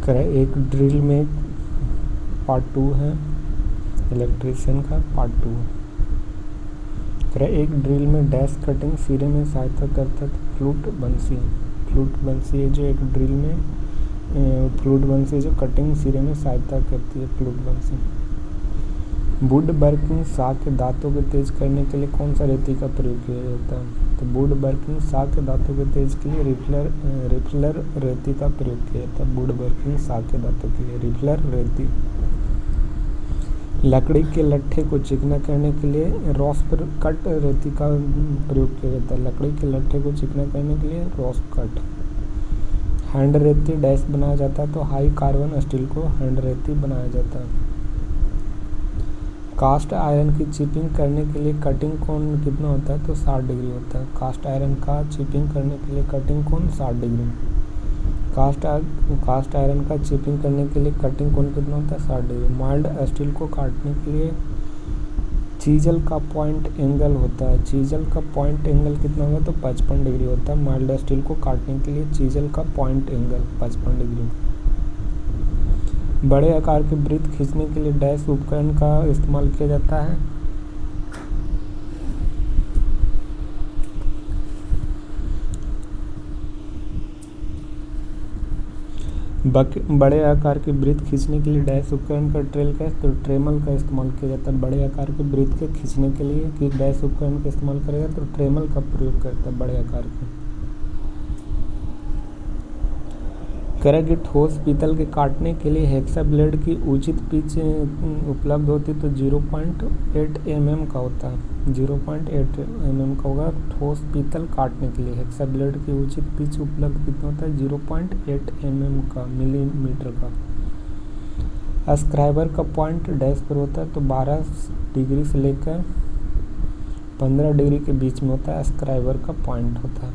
करें एक ड्रिल में पार्ट 2 है, इलेक्ट्रीशियन का पार्ट 2 है। करें एक ड्रिल में डैश कटिंग सिरे में सहायता करता था फ्लूट बंसी है जो एक ड्रिल में फ्लूट बंसी जो कटिंग सिरे में सहायता करती है, फ्लूट बंसी। वुड वर्किंग सॉ के दांतों को तेज करने के लिए कौन सा रेती का प्रयोग किया जाता है? तो वुड वर्किंग सॉ के दांतों को तेज के लिए रिफलर रेती का प्रयोग किया जाता है। वुड वर्किंग सॉ के दांतों के लिए रिफलर रेती। लकड़ी के लट्ठे को चिकना करने के लिए रॉस्पर कट रेती का प्रयोग किया जाता है। लकड़ी के लट्ठे को चिकना करने के लिए रॉस्प कट। हैंड रेती डैश बनाया जाता है, तो हाई कार्बन स्टील को हैंड रेती बनाया जाता है। कास्ट आयरन की चिपिंग करने के लिए कटिंग कोण कितना होता है? तो 60 डिग्री होता है। कास्ट आयरन का चिपिंग करने के लिए कटिंग कोण 60 डिग्री। कास्ट आयरन का चिपिंग करने के लिए कटिंग कोण कितना होता है? 60 डिग्री। माइल्ड स्टील को काटने के लिए चीजल का पॉइंट एंगल होता है। चीजल का पॉइंट एंगल कितना होगा? तो 55 डिग्री होता है। माइल्ड स्टील को काटने के लिए चीजल का पॉइंट एंगल 55 डिग्री। बड़े आकार के वृत्त खींचने के लिए डैश उपकरण का इस्तेमाल किया जाता है। बड़े आकार के वृत्त खींचने के लिए डैश उपकरण का ट्रेमल का इस्तेमाल किया जाता है। बड़े आकार के वृत्त के खींचने के लिए कि डैश उपकरण का इस्तेमाल करेगा तो ट्रेमल का प्रयोग करता है बड़े आकार के। करें कि ठोस पीतल के काटने के लिए हेक्सा ब्लेड की उचित पिच उपलब्ध होती तो 0.8 mm का होता है। 0.8 mm का होगा ठोस पीतल काटने के लिए। हेक्सा ब्लेड की उचित पिच उपलब्ध कितना होता है? 0.8 mm का, मिलीमीटर का। स्क्राइबर का पॉइंट डैश पर होता है, तो 12 डिग्री से लेकर 15 डिग्री के बीच में होता है स्क्राइबर का पॉइंट होता है।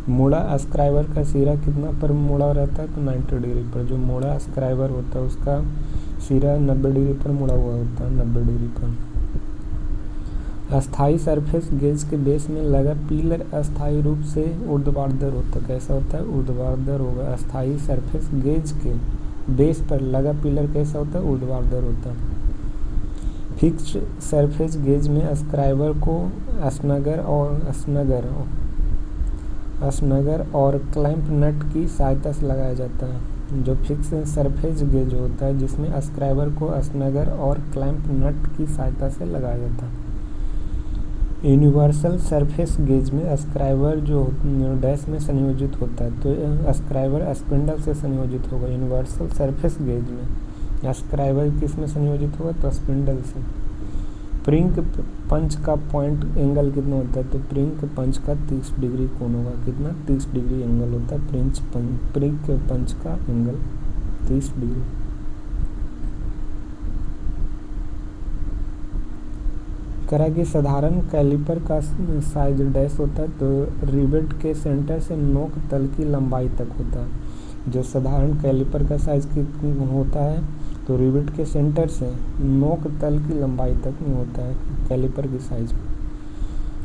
मुड़ा स्क्राइबर का सिरा कितना पर मुड़ा रहता है? तो 90 डिग्री पर। जो मुड़ा स्क्राइबर होता है उसका सिरा 90 डिग्री पर मुड़ा हुआ होता है, 90 डिग्री पर। अस्थाई सरफेस गेज के बेस में लगा पिलर अस्थाई रूप से ऊर्ध्वाधर होता है। कैसा होता है? ऊर्ध्वाधर होगा। अस्थाई सरफेस गेज के बेस पर लगा पिलर कैसा होता है? ऊर्ध्वाधर होता है। फिक्स्ड सरफेस गेज में स्क्राइबर को स्नगर और क्लैंप नट की सहायता से लगाया जाता है। जो फिक्स सरफेस गेज होता है जिसमें स्क्राइबर को स्नगर और क्लैंप नट की सहायता से लगाया जाता है। यूनिवर्सल सरफेस गेज में स्क्राइबर जो डैश में संयोजित होता है, तो स्क्राइबर स्पिंडल से संयोजित होगा। यूनिवर्सल सरफेस गेज में स्क्राइबर किस में संयोजित होगा? तो स्पिंडल से। प्रिंक पंच का पॉइंट एंगल कितना होता है? तो प्रिंक पंच का 30 डिग्री कोण होगा। कितना? 30 डिग्री एंगल होता है प्रिंक पंच का एंगल 30 डिग्री। करा कि साधारण कैलिपर का साइज डैश होता है, तो रिवेट के सेंटर से नोक तल की लंबाई तक होता है। जो साधारण कैलिपर का साइज होता है तो रिवेट के सेंटर से नोक तल की लंबाई तक में होता है कैलिपर की साइज।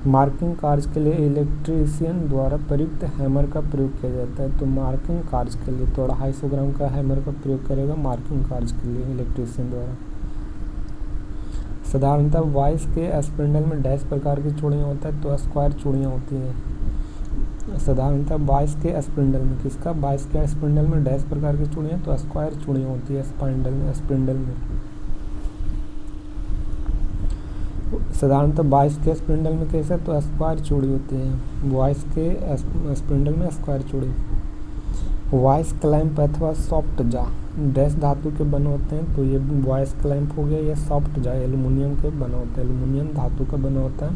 मार्किंग कार्य के लिए इलेक्ट्रीशियन द्वारा प्रयुक्त हैमर का प्रयोग किया जाता है। तो मार्किंग कार्य के लिए तो 250 ग्राम का हैमर का प्रयोग करेगा मार्किंग कार्य के लिए इलेक्ट्रीशियन द्वारा। साधारणतः वॉइस के स्पिंडल में डैश प्रकार की चूड़ियाँ होता है, तो स्क्वायर चूड़ियाँ होती हैं। साधारणतः बाइस के स्पिंडल में किसका? बाइस के स्पिंडल में डैश प्रकार की चूड़ियाँ, तो स्क्वायर चूड़ियाँ होती है स्पिंडल में। साधारणतः बाइस के स्पिंडल में कैसे? तो स्क्वायर चूड़ी होती है। बाइस के स्पिंडल में स्क्वायर चूड़ी। वॉइस क्लैंप अथवा सॉफ्ट जा डैश धातु के बने होते हैं, तो ये वॉइस क्लैंप हो गया। या सॉफ्ट जा एल्युमिनियम के बना होता है, एल्युमिनियम धातु का बना होता है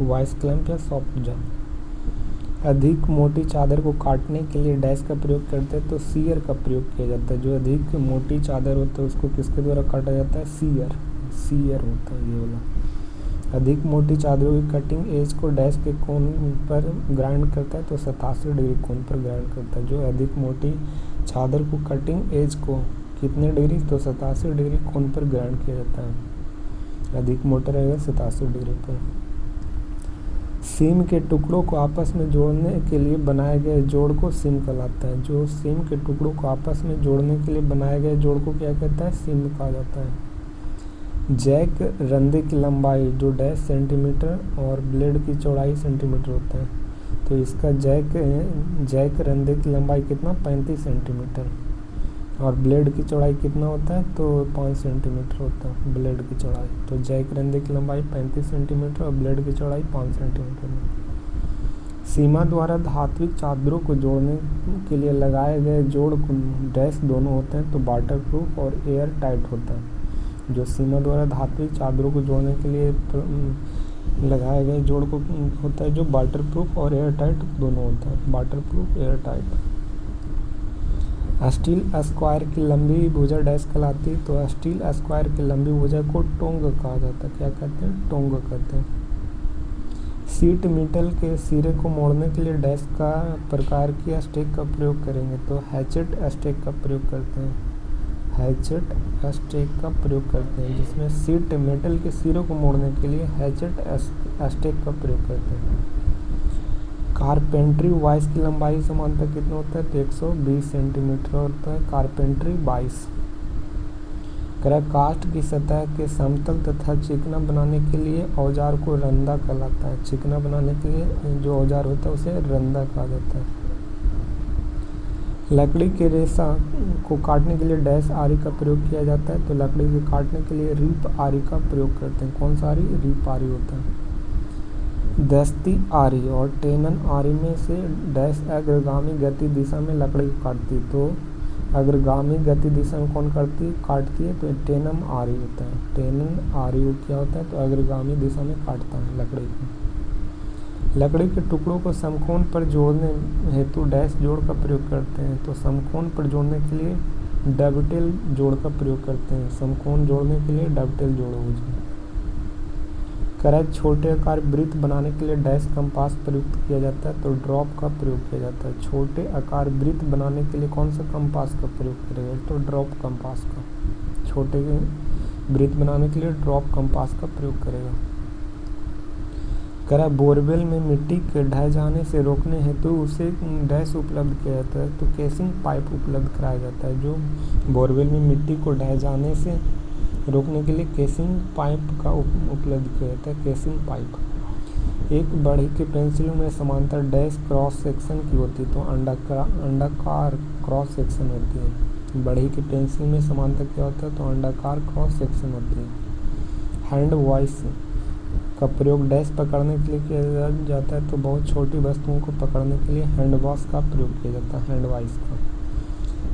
वॉइस क्लैंप या सॉफ्ट जा। अधिक मोटी चादर को काटने के लिए डैश का प्रयोग करते हैं, तो सीयर का प्रयोग किया जाता है। जो अधिक मोटी चादर होता है उसको किसके द्वारा काटा जाता है? सीयर होता है ये वाला। अधिक मोटी चादरों की कटिंग एज को डैश के कोण पर ग्राइंड करता है, तो 87 डिग्री कोण पर ग्राइंड करता है। जो अधिक मोटी चादर को कटिंग एज को कितने डिग्री? तो 87 डिग्री कोण पर ग्राइंड किया जाता है। अधिक मोटा रहेगा 87 डिग्री पर। सीम के टुकड़ों को आपस में जोड़ने के लिए बनाए गए जोड़ को सीम कहलाता है। जो सीम के टुकड़ों को आपस में जोड़ने के लिए बनाए गए जोड़ को क्या कहता है? सीम कहा जाता है। जैक रंधे की लंबाई जो डैश सेंटीमीटर और ब्लेड की चौड़ाई सेंटीमीटर होता है, तो इसका जैक रंधे की लंबाई कितना? 35 सेंटीमीटर और ब्लेड की चौड़ाई कितना होता है? तो 5 सेंटीमीटर होता है ब्लेड की चौड़ाई। तो जैक रंधे की लंबाई 35 सेंटीमीटर और ब्लेड की चौड़ाई 5 सेंटीमीटर है। सीमा द्वारा धात्विक चादरों को जोड़ने के लिए लगाए गए जोड़ डैश दोनों होते हैं, तो वाटर प्रूफ और एयर टाइट होता है। जो सीमा द्वारा धात्विक चादरों को जोड़ने के लिए लगाए गए जोड़ को होता है जो वाटर प्रूफ और एयर टाइट दोनों होता है। Water proof, air tight. Steel square की लंबी भुजा डैश कहलाती है, तो स्टील स्क्वायर की लंबी भुजा को टोंग कहा जाता है। क्या कहते हैं? टोंग कहते हैं। सीट मेटल के सिरे को मोड़ने के लिए डैश का प्रकार की स्टेक का प्रयोग करेंगे, तो हैचेट स्टेक का प्रयोग करते हैं। हैचेट स्टेक का प्रयोग करते हैं, जिसमें सीट मेटल के सिरों को मोड़ने के लिए हैचेट स्टेक का प्रयोग करते हैं। कारपेंट्री वाइस की लंबाई समांतर कितना होता है? तो 120 सेंटीमीटर होता है कारपेंट्री वाइस। कास्ट की सतह के समतल तथा चिकना बनाने के लिए औजार को रंदा कहलाता है। चिकना बनाने के लिए जो औजार होता है उसे रंदा कहा जाता है। लकड़ी के रेशा को काटने के लिए डैश आरी का प्रयोग किया जाता है, तो लकड़ी को काटने के लिए रीप आरी का प्रयोग करते हैं। कौन सा आरी? रीप आरी होता है। दस्ती आरी और टेनन आरी में से डैश अग्रगामी गति दिशा में लकड़ी को काटती है, तो अग्रगामी गति दिशा में कौन काटती है? तो टेनम आरी होता है। टेनन आरी क्या होता है? तो अग्रगामी दिशा में काटता है लकड़ी को। लकड़ी के टुकड़ों को समकोण पर जोड़ने हेतु डैश जोड़ का प्रयोग करते हैं, तो समकोण पर जोड़ने के लिए डबटेल जोड़ का प्रयोग करते हैं। समकोण जोड़ने के लिए डबटेल जोड़ हो जाए। छोटे आकार वृत्त बनाने के लिए डैश कंपास प्रयुक्त किया जाता है, तो ड्रॉप का प्रयोग किया जाता है। छोटे आकार वृत्त बनाने के लिए कौन सा कंपास का प्रयोग करेगा? तो ड्रॉप कंपास का। छोटे वृत्त बनाने के लिए ड्रॉप कंपास का प्रयोग करेगा। बोरवेल में मिट्टी के ढह जाने से रोकने हेतु उसे डैश उपलब्ध किया जाता है, तो केसिंग पाइप उपलब्ध कराया जाता है। जो बोरवेल में मिट्टी को ढह जाने से रोकने के लिए केसिंग पाइप का उपलब्ध किया जाता है। Casing pipe. एक बढ़ई के पेंसिल में समांतर डैश क्रॉस सेक्शन की होती है, तो अंडाकार क्रॉस सेक्शन होती है। बढ़ई के पेंसिल में समांतर क्या होता है? तो अंडाकार क्रॉस सेक्शन होती है। हैंड वॉइस का प्रयोग डैश पकड़ने के लिए किया जाता है, तो बहुत छोटी वस्तुओं को पकड़ने के लिए हैंड वॉश का प्रयोग किया जाता है। हैंड वॉइस का।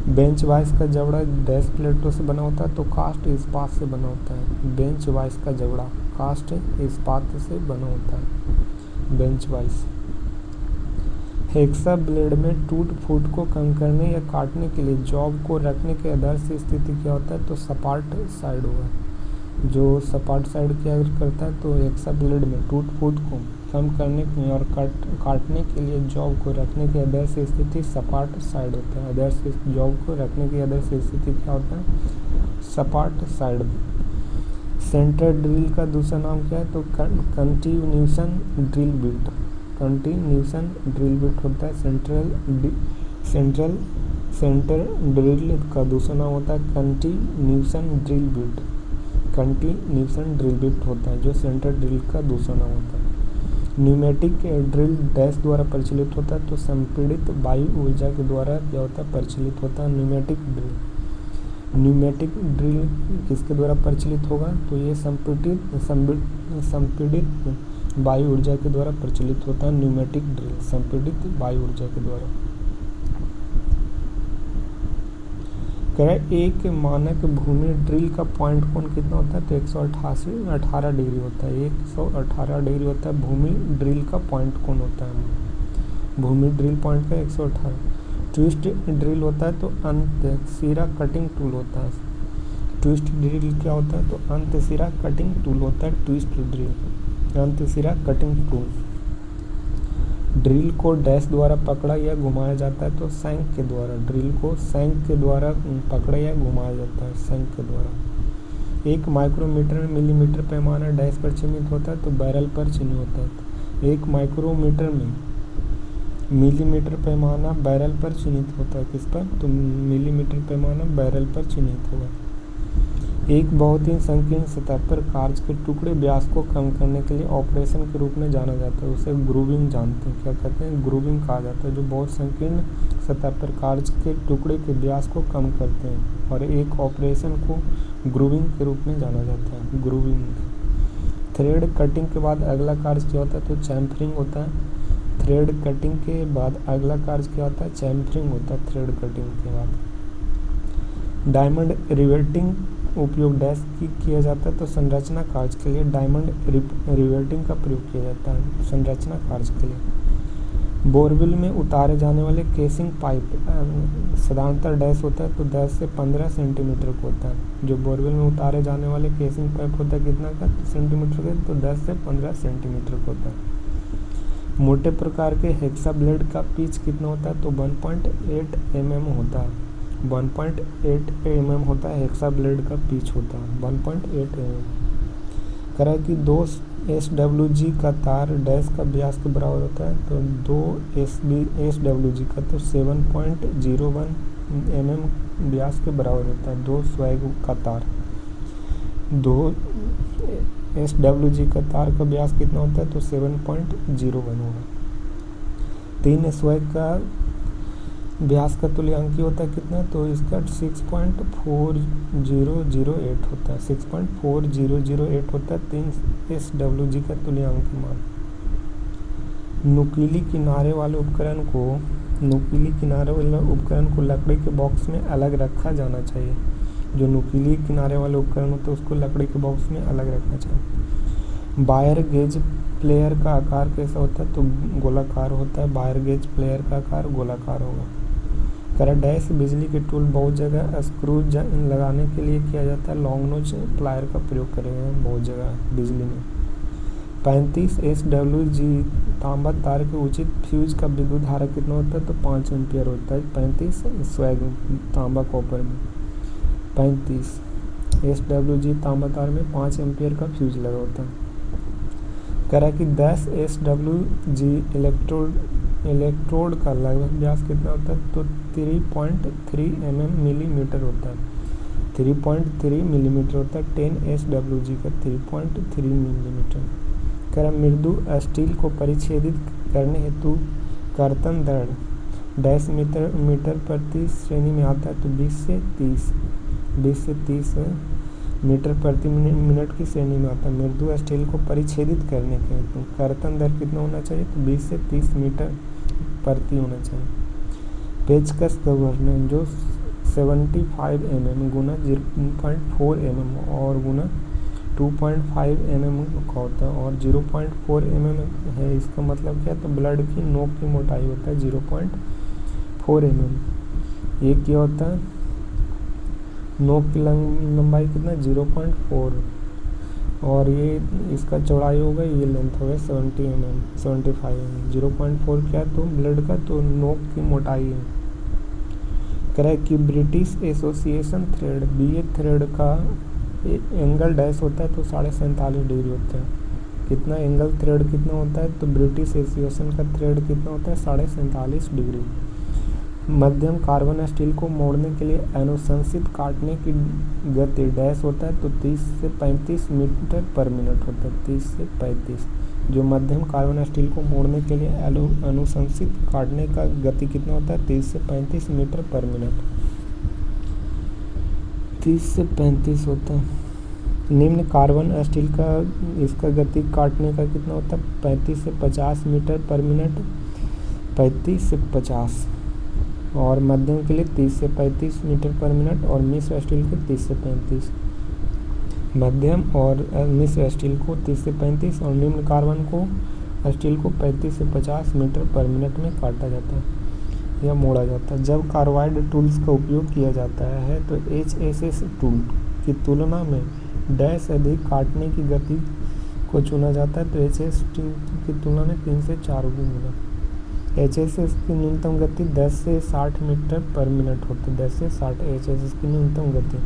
बेंच वाइस का जबड़ा डैश प्लेटों से बना होता है, तो कास्ट इस्पात से बना होता है। बेंच वाइस का जबड़ा कास्ट इस्पात से बना होता है। Bench vice. हेक्सा ब्लेड में टूट फूट को कम करने या काटने के लिए जॉब को रखने के आदर्श स्थिति क्या होता है? तो सपाट साइड होगा। जो सपाट साइड क्या करता है? तो हेक्सा ब्लेड में टूट फूट को कम करने और काटने के लिए जॉब को रखने की आदर्श स्थिति सपाट साइड होता है। आदर्श जॉब को रखने की आदर्श स्थिति क्या होता है? सपाट साइड। सेंटर ड्रिल का दूसरा नाम क्या है? तो continuation drill bit. Continuation drill bit होता है। सेंटर ड्रिल का दूसरा नाम होता है continuation drill bit. Continuation drill bit होता है जो सेंटर ड्रिल का दूसरा नाम होता है। न्यूमेटिक ड्रिल डैश द्वारा परिचालित होता है, तो संपीड़ित वायु ऊर्जा के द्वारा क्या होता है? परिचालित होता है न्यूमेटिक ड्रिल। न्यूमेटिक ड्रिल किसके द्वारा परिचालित होगा? तो ये संपीड़ित वायु ऊर्जा के द्वारा परिचालित होता है न्यूमेटिक ड्रिल। संपीड़ित वायु ऊर्जा के द्वारा। एक मानक भूमि ड्रिल का पॉइंट कोण कितना होता है? तो 118 डिग्री होता है। 118 डिग्री होता है भूमि ड्रिल का पॉइंट कोण होता है। भूमि ड्रिल पॉइंट का 118। ट्विस्ट ड्रिल होता है, तो अंत सिरा कटिंग टूल होता है। ट्विस्ट ड्रिल क्या होता है? तो अंत सिरा कटिंग टूल होता है ट्विस्ट ड्रिल। अंत सिरा कटिंग टूल। ड्रिल को डैश द्वारा पकड़ा या घुमाया जाता है, तो शंक के द्वारा। ड्रिल को शंक के द्वारा पकड़ा या घुमाया जाता है। शंक के द्वारा। एक माइक्रोमीटर मिलीमीटर पैमाना डैश पर चिन्हित होता है, तो बैरल पर चिन्हित होता है। 1 माइक्रोमीटर में मिलीमीटर पैमाना बैरल पर चिन्हित होता है। किस पर? तो मिलीमीटर पैमाना बैरल पर चिन्हित होगा। एक बहुत ही संकीर्ण सतह पर कांच के टुकड़े व्यास को कम करने के लिए ऑपरेशन के रूप में जाना जाता है। उसे ग्रूविंग जानते हैं। क्या कहते हैं? ग्रूविंग कहा जाता है। जो बहुत संकीर्ण सतह पर कांच के टुकड़े के व्यास को कम करते हैं और एक ऑपरेशन को ग्रूविंग के रूप में जाना जाता है। ग्रूविंग। थ्रेड कटिंग के बाद अगला कार्य क्या होता है? तो चैम्फरिंग होता है। थ्रेड कटिंग के बाद अगला कार्य क्या होता है? चैम्फरिंग होता है थ्रेड कटिंग के बाद। डायमंड रिवेटिंग उपयोग डैश की किया जाता है। तो संरचना कार्य के लिए डायमंड रिवेटिंग का प्रयोग किया जाता है संरचना कार्य के लिए। बोरवेल में उतारे जाने वाले केसिंग पाइप साधारणतः डैश होता है। तो 10 से 15 सेंटीमीटर का होता है। जो बोरवेल में उतारे जाने वाले केसिंग पाइप होता है कितना का? सेंटीमीटर का। तो 10 से 15 सेंटीमीटर का होता है। मोटे प्रकार के हेक्सा ब्लेड का पिच कितना होता है? तो 1.8 mm होता है। 1.8 mm होता है हेक्सा ब्लेड का पिच होता है 1.8 mm। कह रहा है कि 2 SWG का तार डैश का व्यास के बराबर होता है। तो 2 SWG का तो 7.01 mm व्यास के बराबर होता है। 2 स्वैग का तार 2 SWG का तार का व्यास कितना होता है? तो 7.01 होगा। 3 स्वैग का व्यास का तुल्यांकी होता है कितना? तो इसका 6.4008 होता है। 6.4008 होता है 3 SWG का तुल्यांकी मान। नुकीली किनारे वाले उपकरण को लकड़ी के बॉक्स में अलग रखा जाना चाहिए। जो नुकीली किनारे वाले उपकरण होते हैं उसको लकड़ी के बॉक्स में अलग रखना चाहिए। वायर गेज प्लेयर का आकार कैसा होता है? तो गोलाकार होता है। वायर गेज प्लेयर का आकार गोलाकार होगा। डैश बिजली के टूल बहुत जगह स्क्रू लगाने के लिए किया जाता है। लॉन्ग नोच प्लायर का प्रयोग करेंगे बहुत जगह बिजली में। 35 SWG तांबा तार के उचित फ्यूज का विद्युत धारा कितना होता है? तो 5 एम्पियर होता है। 35 स्वैग तांबा कॉपर में 35 SWG तांबा तार में 5 एम्पियर का फ्यूज लगा होता है। कह रहा है कि 10 SWG इलेक्ट्रोड का लगभग व्यास कितना होता है? तो 3.3 mm मिलीमीटर होता है। 3.3 मिलीमीटर होता है। 10 SWG का 3.3 मिलीमीटर। कह रहा मृदु स्टील को परिच्छेदित करने हेतु कर्तन दर डैश मीटर प्रति श्रेणी में आता है। तो 20 से 30 मीटर प्रति मिनट की श्रेणी में आता है। मृदु स्टील को परिच्छेदित करने के हेतु कर्तन दर कितना होना चाहिए? तो 20 से 30 मीटर प्रति होना चाहिए। पेचकस का वर्णन जो 75 mm गुना 0.4 mm और गुना 2.5 mm का होता है और 0.4 mm है। इसका मतलब क्या है? तो ब्लड की नोक की मोटाई होता है 0.4 mm। ये क्या होता है? नोक की लंबाई कितना? 0.4 और ये इसका चौड़ाई होगा, ये लेंथ होगा 70 mm 75 mm। 0.4 क्या है? तो ब्लड का तो नोक की मोटाई है। कह रहा है कि British association thread BA thread का एंगल डैश होता है। तो 47.5 डिग्री होता है। कितना एंगल थ्रेड कितना होता है? तो ब्रिटिश एसोसिएशन का थ्रेड कितना होता है? 47.5 डिग्री। मध्यम कार्बन स्टील को मोड़ने के लिए अनुशंसित काटने की गति डैश होता है। तो 30 से 35 मीटर पर मिनट होता है। 30 से 35। जो मध्यम कार्बन स्टील को मोड़ने के लिए अनुशंसित काटने का गति कितना होता है? 30 से 35 मीटर पर मिनट। 30 से 35 होता है। निम्न कार्बन स्टील का इसका गति काटने का कितना होता है? 35 से 50 मीटर पर मिनट। 35 से 50 और मध्यम के लिए 30 से 35 मीटर पर मिनट और मिश्र स्टील के 30 से 35। मध्यम और मिश्र स्टील को 30 से 35 और निम्न कार्बन को स्टील को 35 से 50 मीटर पर मिनट में काटा जाता है या मोड़ा जाता है। जब कार्बाइड टूल्स का उपयोग किया जाता है तो HSS टूल की तुलना में डैश अधिक काटने की गति को चुना जाता है। तो HSS की तुलना में 3 से 4 गुना। HSS की न्यूनतम गति 10 से 60 मीटर पर मिनट होती है। 10 से 60 HSS की न्यूनतम गति।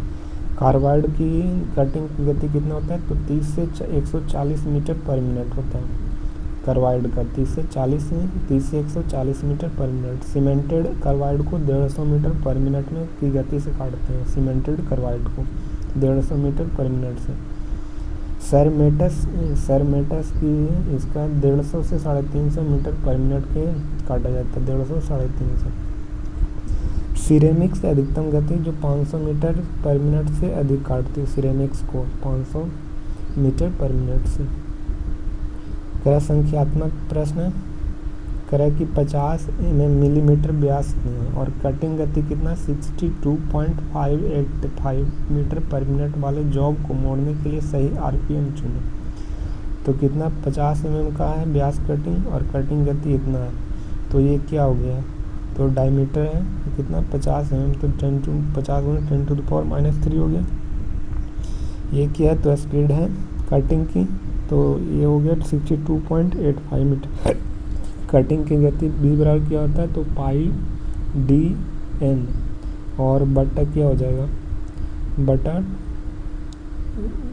कार्बाइड की कटिंग की गति कितना होता है? तो 30 से 140 मीटर पर मिनट होता है। कार्बाइड का 30 से 140 मीटर पर मिनट। सीमेंटेड कार्बाइड को 150 मीटर पर मिनट में की गति से काटते हैं। सीमेंटेड कार्बाइड को 150 मीटर पर मिनट से। सरमेटस की इसका 150 से 350 मीटर पर मिनट के काटा जाता है। 150 350। सिरेमिक्स अधिकतम गति जो 500 मीटर पर मिनट से अधिक काटती है। सिरेमिक्स को 500 मीटर पर मिनट से। करा संख्यात्मक प्रश्न करा कि 50 मिलीमीटर व्यास की है और कटिंग गति कितना 62.585 मीटर पर मिनट वाले जॉब को मोड़ने के लिए सही आरपीएम चुनें। तो कितना 50 का है व्यास कटिंग और कटिंग गति इतना है, तो ये क्या हो गया, तो डायमीटर है तो कितना 50 तो 50 × 10⁻³ हो गया। ये क्या है, तो स्पीड है कटिंग की, तो ये हो गया 62.85 मीटर। कटिंग की गति b बराबर क्या होता है, तो π/d/n और बटा क्या हो जाएगा,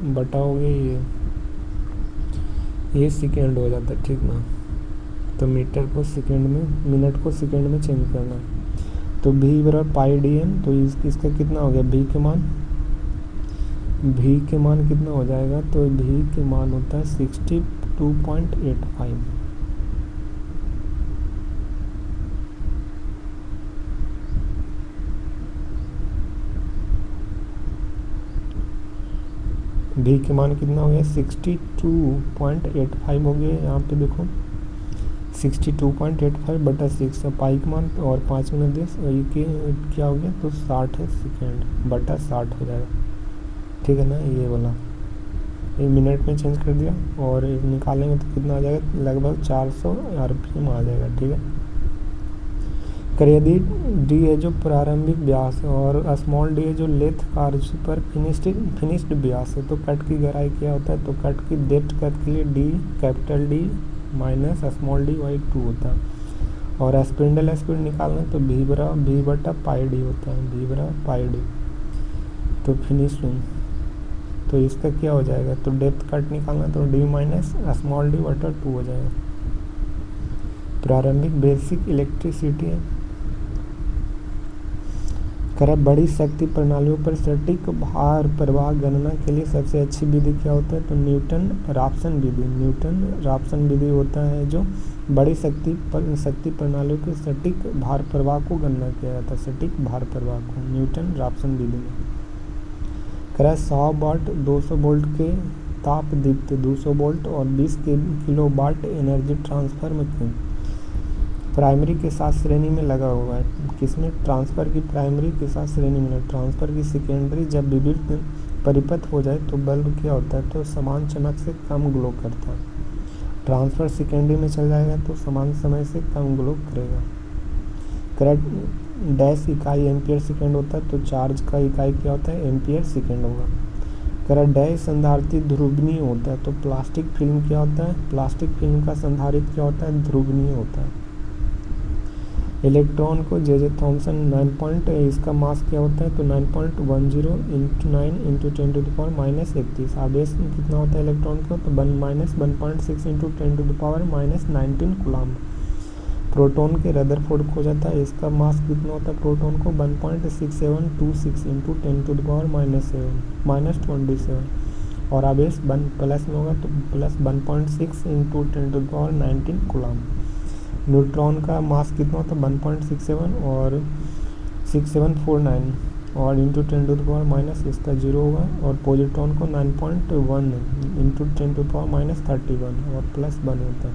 बटा हो गया ये सेकेंड हो जाता है, ठीक ना। तो मीटर को सेकेंड में, मिनट को सेकेंड में चेंज करना। तो v बराबर π/d/n, तो इसका कितना हो गया, v के मान कितना हो जाएगा, तो v के मान होता है 62.85। v के मान कितना हो गया 62.85 हो गया। यहाँ पे देखो 62.85 बटा 6 पाई का मान और 5 × 10 और ये क्या हो गया, तो 60 सेकेंड बटा 60 हो जाएगा, ठीक है ना। ये वाला ये मिनट में चेंज कर दिया और निकालेंगे तो कितना आ जाएगा, लगभग 400 आरपीएम आ जाएगा, ठीक है। कर यदि डी है जो प्रारंभिक व्यास है और स्मॉल डी है जो लेथ कार्य पर फिनिश्ड व्यास है, तो कट की गहराई क्या होता है, तो कट की डेप्थ कट के लिए D capital D minus small D by 2 होता है। और स्पिंडल स्पीड निकालना तो v बटा π/d होता है, v बराबर π/d। तो फिनिशिंग तो इसका क्या हो जाएगा, तो डेप्थ कट निकालना तो d माइनस स्मॉल डी बटा 2 हो जाएगा। प्रारंभिक बेसिक इलेक्ट्रिसिटी है। करा बड़ी शक्ति प्रणालियों पर सटीक भार प्रवाह गणना के लिए सबसे अच्छी विधि क्या होता है, तो न्यूटन राप्सन विधि होता है जो बड़ी शक्ति प्रणालियों के सटीक भार प्रवाह को गणना किया जाता है। सटीक भार प्रवाह को न्यूटन राप्सन विधि में। करा 100 वाट 200 वोल्ट के ताप दीप्ति 200 वोल्ट और 20 किलो वाट एनर्जी ट्रांसफर में प्राइमरी के साथ श्रेणी में लगा हुआ है। किसमें, ट्रांसफ़र की प्राइमरी के साथ श्रेणी में, ट्रांसफ़र की सेकेंडरी। जब विद्युत परिपथ हो जाए तो बल्ब क्या होता है, तो समान चमक से कम ग्लो करता है। ट्रांसफ़र सेकेंडरी में चल जाएगा तो समान समय से कम ग्लो करेगा। करंट डैश इकाई एम्पियर सेकेंड होता है, तो चार्ज का इकाई क्या होता है, एम्पियर सेकेंड होगा। करंट डैश संधारित्र ध्रुवनीय होता है, तो प्लास्टिक फिल्म क्या होता है, प्लास्टिक फिल्म का संधारित्र क्या होता है, ध्रुवनीय होता है। इलेक्ट्रॉन को जे थॉमसन 9 इसका मास क्या होता है, तो 9.10 × 9 × 10⁻31। आवेश कितना होता है इलेक्ट्रॉन का, तो 1 - 1.6 × 10⁻19 कूलम। प्रोटॉन के रदरफोर्ड खो जाता है, इसका मास कितना होता है प्रोटॉन को 1.6726 × 10⁻⁻27 और आवेश 1 प्लस में होगा तो प्लस 1.6 × 10⁻19 कूलम। न्यूट्रॉन का मास कितना होता है 1.67 और 6749 और इंटू 10⁻⁻, इसका 0 होगा। और पॉजिट्रॉन को 9.1 इंटू 10⁻31 और प्लस 1 होता है।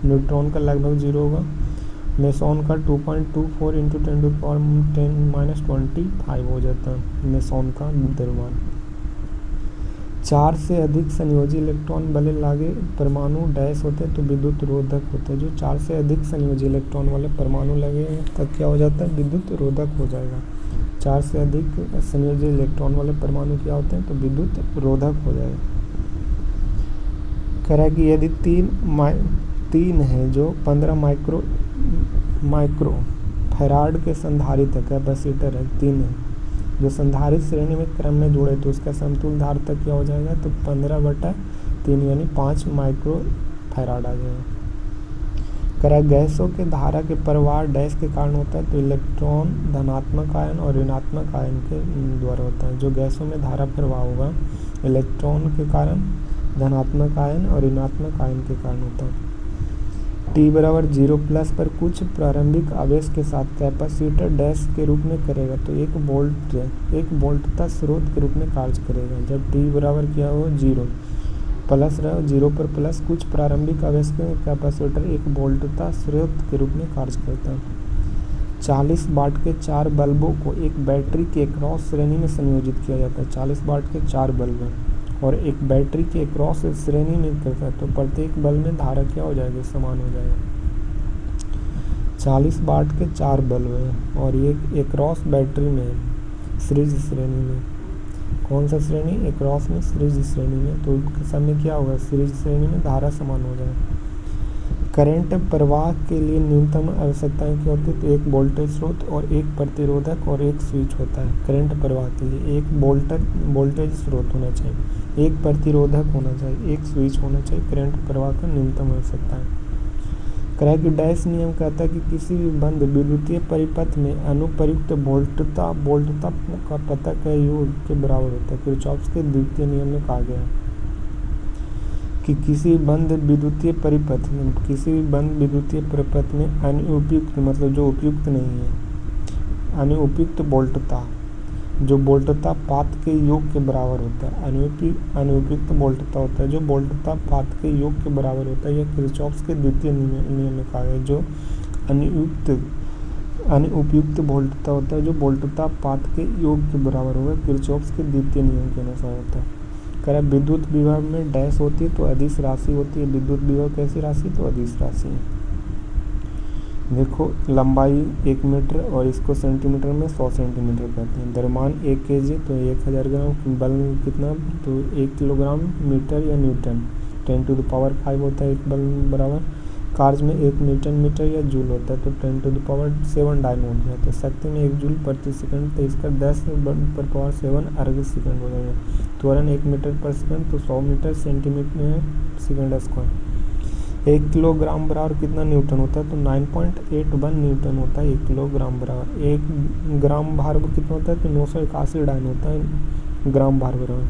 न्यूट्रॉन का लगभग 0 होगा। मेसॉन का 2.24 इंटू 10⁻25 हो जाता है मेसॉन का द्रव्यमान। 4 से अधिक संयोजी इलेक्ट्रॉन वाले लागे परमाणु डैश होते हैं तो विद्युत रोधक होते हैं। जो 4 से अधिक संयोजी इलेक्ट्रॉन वाले परमाणु लगे तब क्या हो जाता है, विद्युत रोधक हो जाएगा। 4 से अधिक संयोजी इलेक्ट्रॉन वाले परमाणु क्या होते हैं, तो विद्युत रोधक हो जाएगा। कह रहा है कि यदि 3 है जो 15 माइक्रो फैराड के संधारित्र कैपेसिटर है, 3 है जो संधारित्र श्रेणी में क्रम में जुड़े तो उसका समतुल्य धारिता क्या हो जाएगा, तो 15/3 यानी 5 माइक्रो फैराड आ जाएगा। करा गैसों के धारा के प्रवाह डैश के कारण होता है, तो इलेक्ट्रॉन धनात्मक आयन और ऋणात्मक आयन के द्वारा होता है। जो गैसों में धारा प्रवाह होगा इलेक्ट्रॉन के कारण, धनात्मक आयन और ऋणात्मक आयन के कारण होता है। t बराबर 0+ पर कुछ प्रारंभिक आवेश के साथ कैपेसिटर डैश के रूप में करेगा, तो 1 वोल्टता स्रोत के रूप में कार्य करेगा। जब t बराबर क्या हो 0 प्लस रहा 0 पर प्लस कुछ प्रारंभिक आवेश के कैपेसिटर 1 वोल्टता स्रोत के रूप में कार्य करता है। 40 वाट के 4 बल्बों को एक बैटरी के क्रॉस श्रेणी में संयोजित किया जाता है। 40 वाट के 4 बल्ब और एक बैटरी के क्रॉस श्रेणी में करता है, तो प्रत्येक बल्ब में धारा क्या हो जाएगी, समान हो जाएगा। 40 वाट के 4 बल्ब हैं और एक क्रॉस बैटरी में सीरीज श्रेणी में, कौन सा श्रेणी, एक क्रॉस में सीरीज श्रेणी में, तो सब में क्या होगा, सीरीज श्रेणी में धारा समान हो जाएगा। करंट प्रवाह के लिए न्यूनतम आवश्यकताएं क्या होती है, तो एक वोल्टेज स्रोत और एक प्रतिरोधक और एक स्विच होता है। करंट प्रवाह के लिए एक वोल्टेज स्रोत होना चाहिए, एक प्रतिरोधक होना चाहिए, एक स्विच होना चाहिए। करंट प्रवाह का न्यूनतम आवश्यकता है। क्राइग डैश नियम कहता है कि किसी भी बंद विद्युतीय परिपथ में अनुप्रयुक्त वोल्टता का पता के योग के बराबर होता है। किरचॉफ के द्वितीय नियम में कहा गया कि किसी बंद विद्युतीय परिपथ में अनुपयुक्त, मतलब जो उपयुक्त नहीं है, अनुपयुक्त वोल्टता, जो वोल्टता पात के योग के बराबर होता है। अनुपयुक्त वोल्टता होता है जो वोल्टता पात के योग के बराबर होता है। यह किरचॉफ के द्वितीय नियम में कहा गया। जो अनुपयुक्त वोल्टता होता है जो वोल्टता पात के योग के बराबर होगा, किरचॉफ के द्वितीय नियम के अनुसार होता है। कह विद्युत विभव में डैश होती है तो अदिश राशि होती है। विद्युत विभव कैसी राशि, तो अदिश राशि है। देखो लंबाई 1 मीटर और इसको सेंटीमीटर में 100 सेंटीमीटर कहते हैं। द्रव्यमान 1 kg तो 1000 ग्राम। बल कितना, तो 1 किलोग्राम मीटर या न्यूटन। 10⁵ होता है एक बल बराबर। कार्य में 1 न्यूटन मीटर या जूल होता है, तो 10⁷ डायमंड है। तो शक्ति में 1 जूल प्रति सेकंड, तो इसका 10⁻7 अर्घ सेकंड हो जाएगा। त्वरण 1 मीटर पर सेकंड, तो 100 metre centimetre second square. 1 kilogram बराबर कितना न्यूटन होता है, तो 9.81 न्यूटन होता है 1 किलोग्राम बराबर। 1 ग्राम भार कितना होता है, तो 981 डायन होता है ग्राम भार बराबर।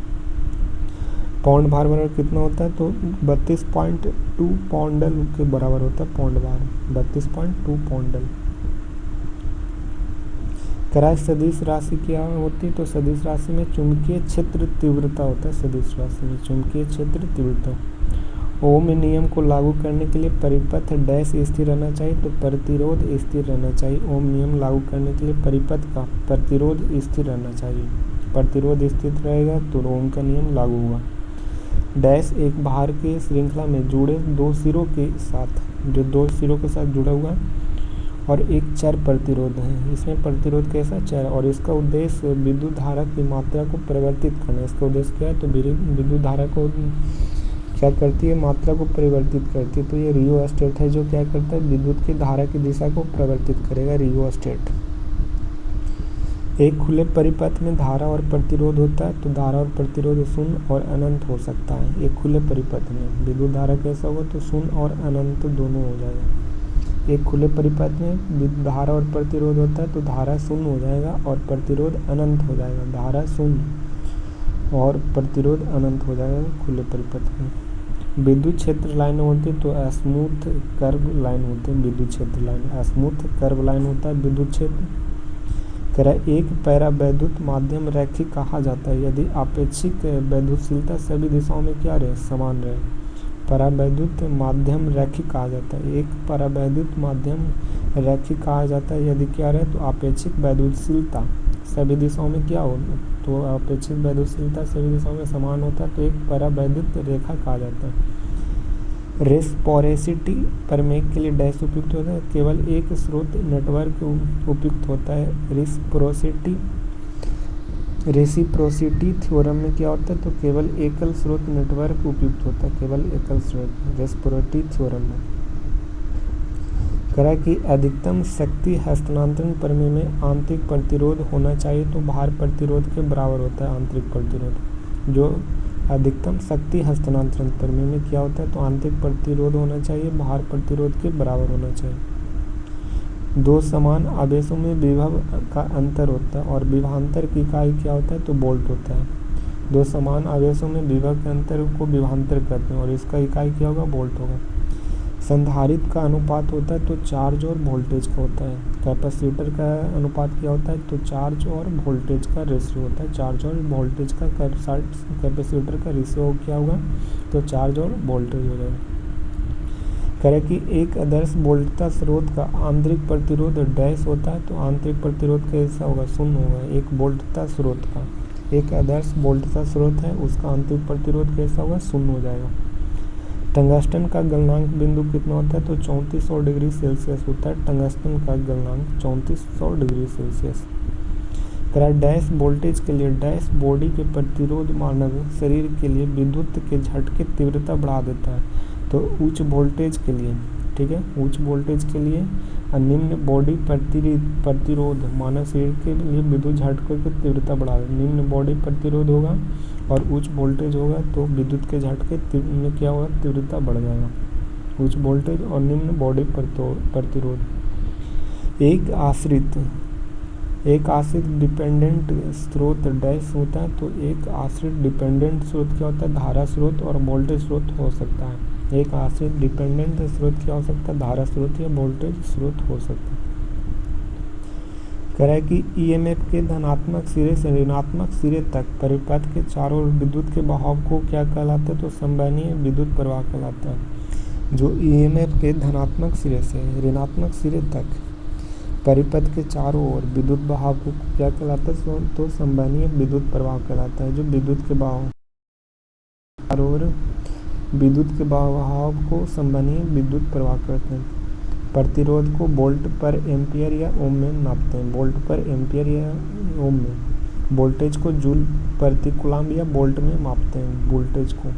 पाउंड भार बराबर कितना होता है, तो 32.2 पाउंडल के बराबर होता है पाउंड भार, 32.2 पाउंडल। कराए सदिश राशि क्या होती है, तो सदिश राशि में चुंबकीय क्षेत्र तीव्रता होता है। सदिश राशि में चुंबकीय क्षेत्र तीव्रता। ओम नियम को लागू करने के लिए परिपथ डैश स्थिर रहना चाहिए, तो प्रतिरोध स्थिर रहना चाहिए। ओम नियम लागू करने के लिए परिपथ का प्रतिरोध स्थिर रहना चाहिए। प्रतिरोध स्थिर रहेगा तो ओम का नियम लागू होगा। डैश एक भार के श्रृंखला में जुड़े 2 सिरों के साथ, जो 2 सिरों के साथ जुड़ा हुआ है और एक चर प्रतिरोध है। इसमें प्रतिरोध कैसा, चर, और इसका उद्देश्य विद्युत धारा की मात्रा को परिवर्तित करना है। इसका उद्देश्य क्या है, तो विद्युत धारा को क्या करती है, मात्रा को परिवर्तित करती है। तो ये रियोस्टेट है जो क्या करता है, विद्युत की धारा की दिशा को परिवर्तित करेगा, रियोस्टेट। एक खुले परिपथ में धारा और प्रतिरोध होता है, तो धारा और प्रतिरोध शून्य और अनंत हो सकता है। एक खुले परिपथ में विद्युत धारा कैसा होगा, तो शून्य और अनंत दोनों हो जाएगा। एक खुले परिपथ में धारा और प्रतिरोध होता है, तो धारा शून्य हो जाएगा और प्रतिरोध अनंत हो जाएगा। धारा शून्य और प्रतिरोध अनंत हो जाएगा खुले परिपथ में। विद्युत क्षेत्र लाइन होती है, तो स्मूथ कर्व लाइन होती है। विद्युत क्षेत्र लाइन स्मूथ कर्व लाइन होता है विद्युत क्षेत्र। एक पैरावैद्युत माध्यम रैखिक कहा जाता है यदि आपेक्षिक वैद्युतशीलता सभी दिशाओं में क्या रहे, समान रहे। परावैद्युत माध्यम रैखिक कहा जाता है। एक परावैद्युत माध्यम रैखिक कहा जाता है यदि क्या रहे, तो आपेक्षिक वैद्युतशीलता सभी दिशाओं में क्या हो, तो अपेक्षित वैद्युतशीलता सभी दिशाओं में समान होता है, तो एक परावैद्युत रेखा कहा जाता है। रेसिप्रोसिटी प्रमेय के लिए डैश उपयुक्त होता है, केवल एक स्रोत नेटवर्क उपयुक्त होता है। रेसिप्रोसिटी थ्योरम में क्या होता है, तो केवल एकल स्रोत नेटवर्क उपयुक्त होता है, केवल एकल स्रोत। रेसिप्रोसिटी थ्योरम में करा कि अधिकतम शक्ति हस्तांतरण प्रमेय में आंतरिक प्रतिरोध होना चाहिए, तो भार प्रतिरोध के बराबर होता है आंतरिक प्रतिरोध। जो अधिकतम शक्ति हस्तांतरण प्रमेय में क्या होता है, तो आंतरिक प्रतिरोध होना चाहिए बाहर प्रतिरोध के बराबर होना चाहिए। दो समान आवेशों में विभव का अंतर होता है और विभवांतर की इकाई क्या होता है, तो वोल्ट होता है। दो समान आवेशों में विभव के अंतर को विभवांतर कहते हैं और इसका इकाई क्या होगा, वोल्ट होगा। संधारित्र का अनुपात होता है तो चार्ज और वोल्टेज का होता है। कैपेसिटर का अनुपात क्या होता है, तो चार्ज और वोल्टेज का रेशियो होता है। चार्ज और वोल्टेज का कैपेसिटर का रेशियो क्या होगा, तो चार्ज और वोल्टेज हो जाएगा। करें कि एक आदर्श वोल्टता स्रोत का आंतरिक प्रतिरोध डैश होता है, तो आंतरिक प्रतिरोध कैसा होगा, शून्य होगा। एक वोल्टता स्रोत का, एक आदर्श वोल्टता स्रोत है, उसका आंतरिक प्रतिरोध कैसा होगा, शून्य हो जाएगा। टंगस्टन का गलनांक बिंदु कितना होता है, तो 3400 डिग्री सेल्सियस होता है। टंगस्टन का गलनांक 3400 डिग्री सेल्सियस। डैश वोल्टेज के लिए डैश बॉडी के प्रतिरोध मानव शरीर के लिए विद्युत के झटके तीव्रता बढ़ा देता है। तो उच्च वोल्टेज के लिए, ठीक है, उच्च वोल्टेज के लिए निम्न बॉडी प्रतिरोध मानव शरीर के लिए विद्युत झटकों की तीव्रता बढ़ा देता है। निम्न बॉडी प्रतिरोध होगा और उच्च वोल्टेज होगा तो विद्युत के झटके में क्या होगा, तीव्रता बढ़ जाएगा। उच्च वोल्टेज और निम्न बॉडी प्रतिरोध। एक आश्रित डिपेंडेंट स्रोत डैश होता है, तो एक आश्रित डिपेंडेंट स्रोत क्या होता है, धारा स्रोत और वोल्टेज स्रोत हो सकता है। एक आश्रित डिपेंडेंट स्रोत क्या हो सकता है, धारा स्रोत या वोल्टेज स्रोत हो सकता है। कह रहा है कि ईएमएफ के धनात्मक सिरे से ऋणात्मक सिरे तक परिपथ के चारों ओर विद्युत के बहाव को क्या कहलाता है, तो संवहनीय विद्युत प्रवाह कहलाता है। जो ईएमएफ के धनात्मक सिरे से ऋणात्मक सिरे तक परिपथ के चारों ओर विद्युत बहाव को क्या कहलाता है, तो संवहनीय विद्युत प्रवाह कहलाता है। जो विद्युत के बहाव चारों ओर विद्युत के बहाव को संवहनीय विद्युत प्रवाह कहते हैं। प्रतिरोध को वोल्ट पर एम्पियर या ओम में नापते हैं। वोल्ट पर एम्पियर या ओम में। वोल्टेज को जूल प्रति कूलम या वोल्ट में मापते हैं। वोल्टेज को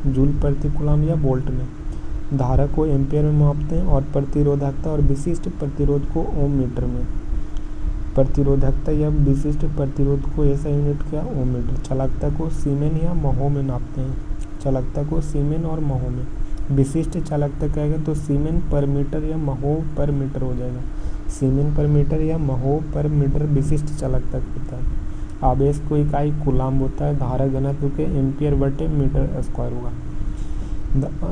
जूल प्रति कूलम या वोल्ट में। धारा को एम्पियर में मापते हैं और प्रतिरोधकता और विशिष्ट प्रतिरोध को ओम मीटर में। प्रतिरोधकता या विशिष्ट प्रतिरोध को ऐसा यूनिट क्या, ओम मीटर। चालकता को सीमेन या महो में नापते हैं। चालकता को सीमेन और महो में। विशिष्ट चालकता कहेगा तो सीमेन पर मीटर या महो पर मीटर हो जाएगा। सीमेन पर मीटर या महो पर मीटर विशिष्ट चालकता होता है। आवेश को इकाई कूलम होता है। धारा घनत्व के एम्पियर बटे मीटर स्क्वायर होगा।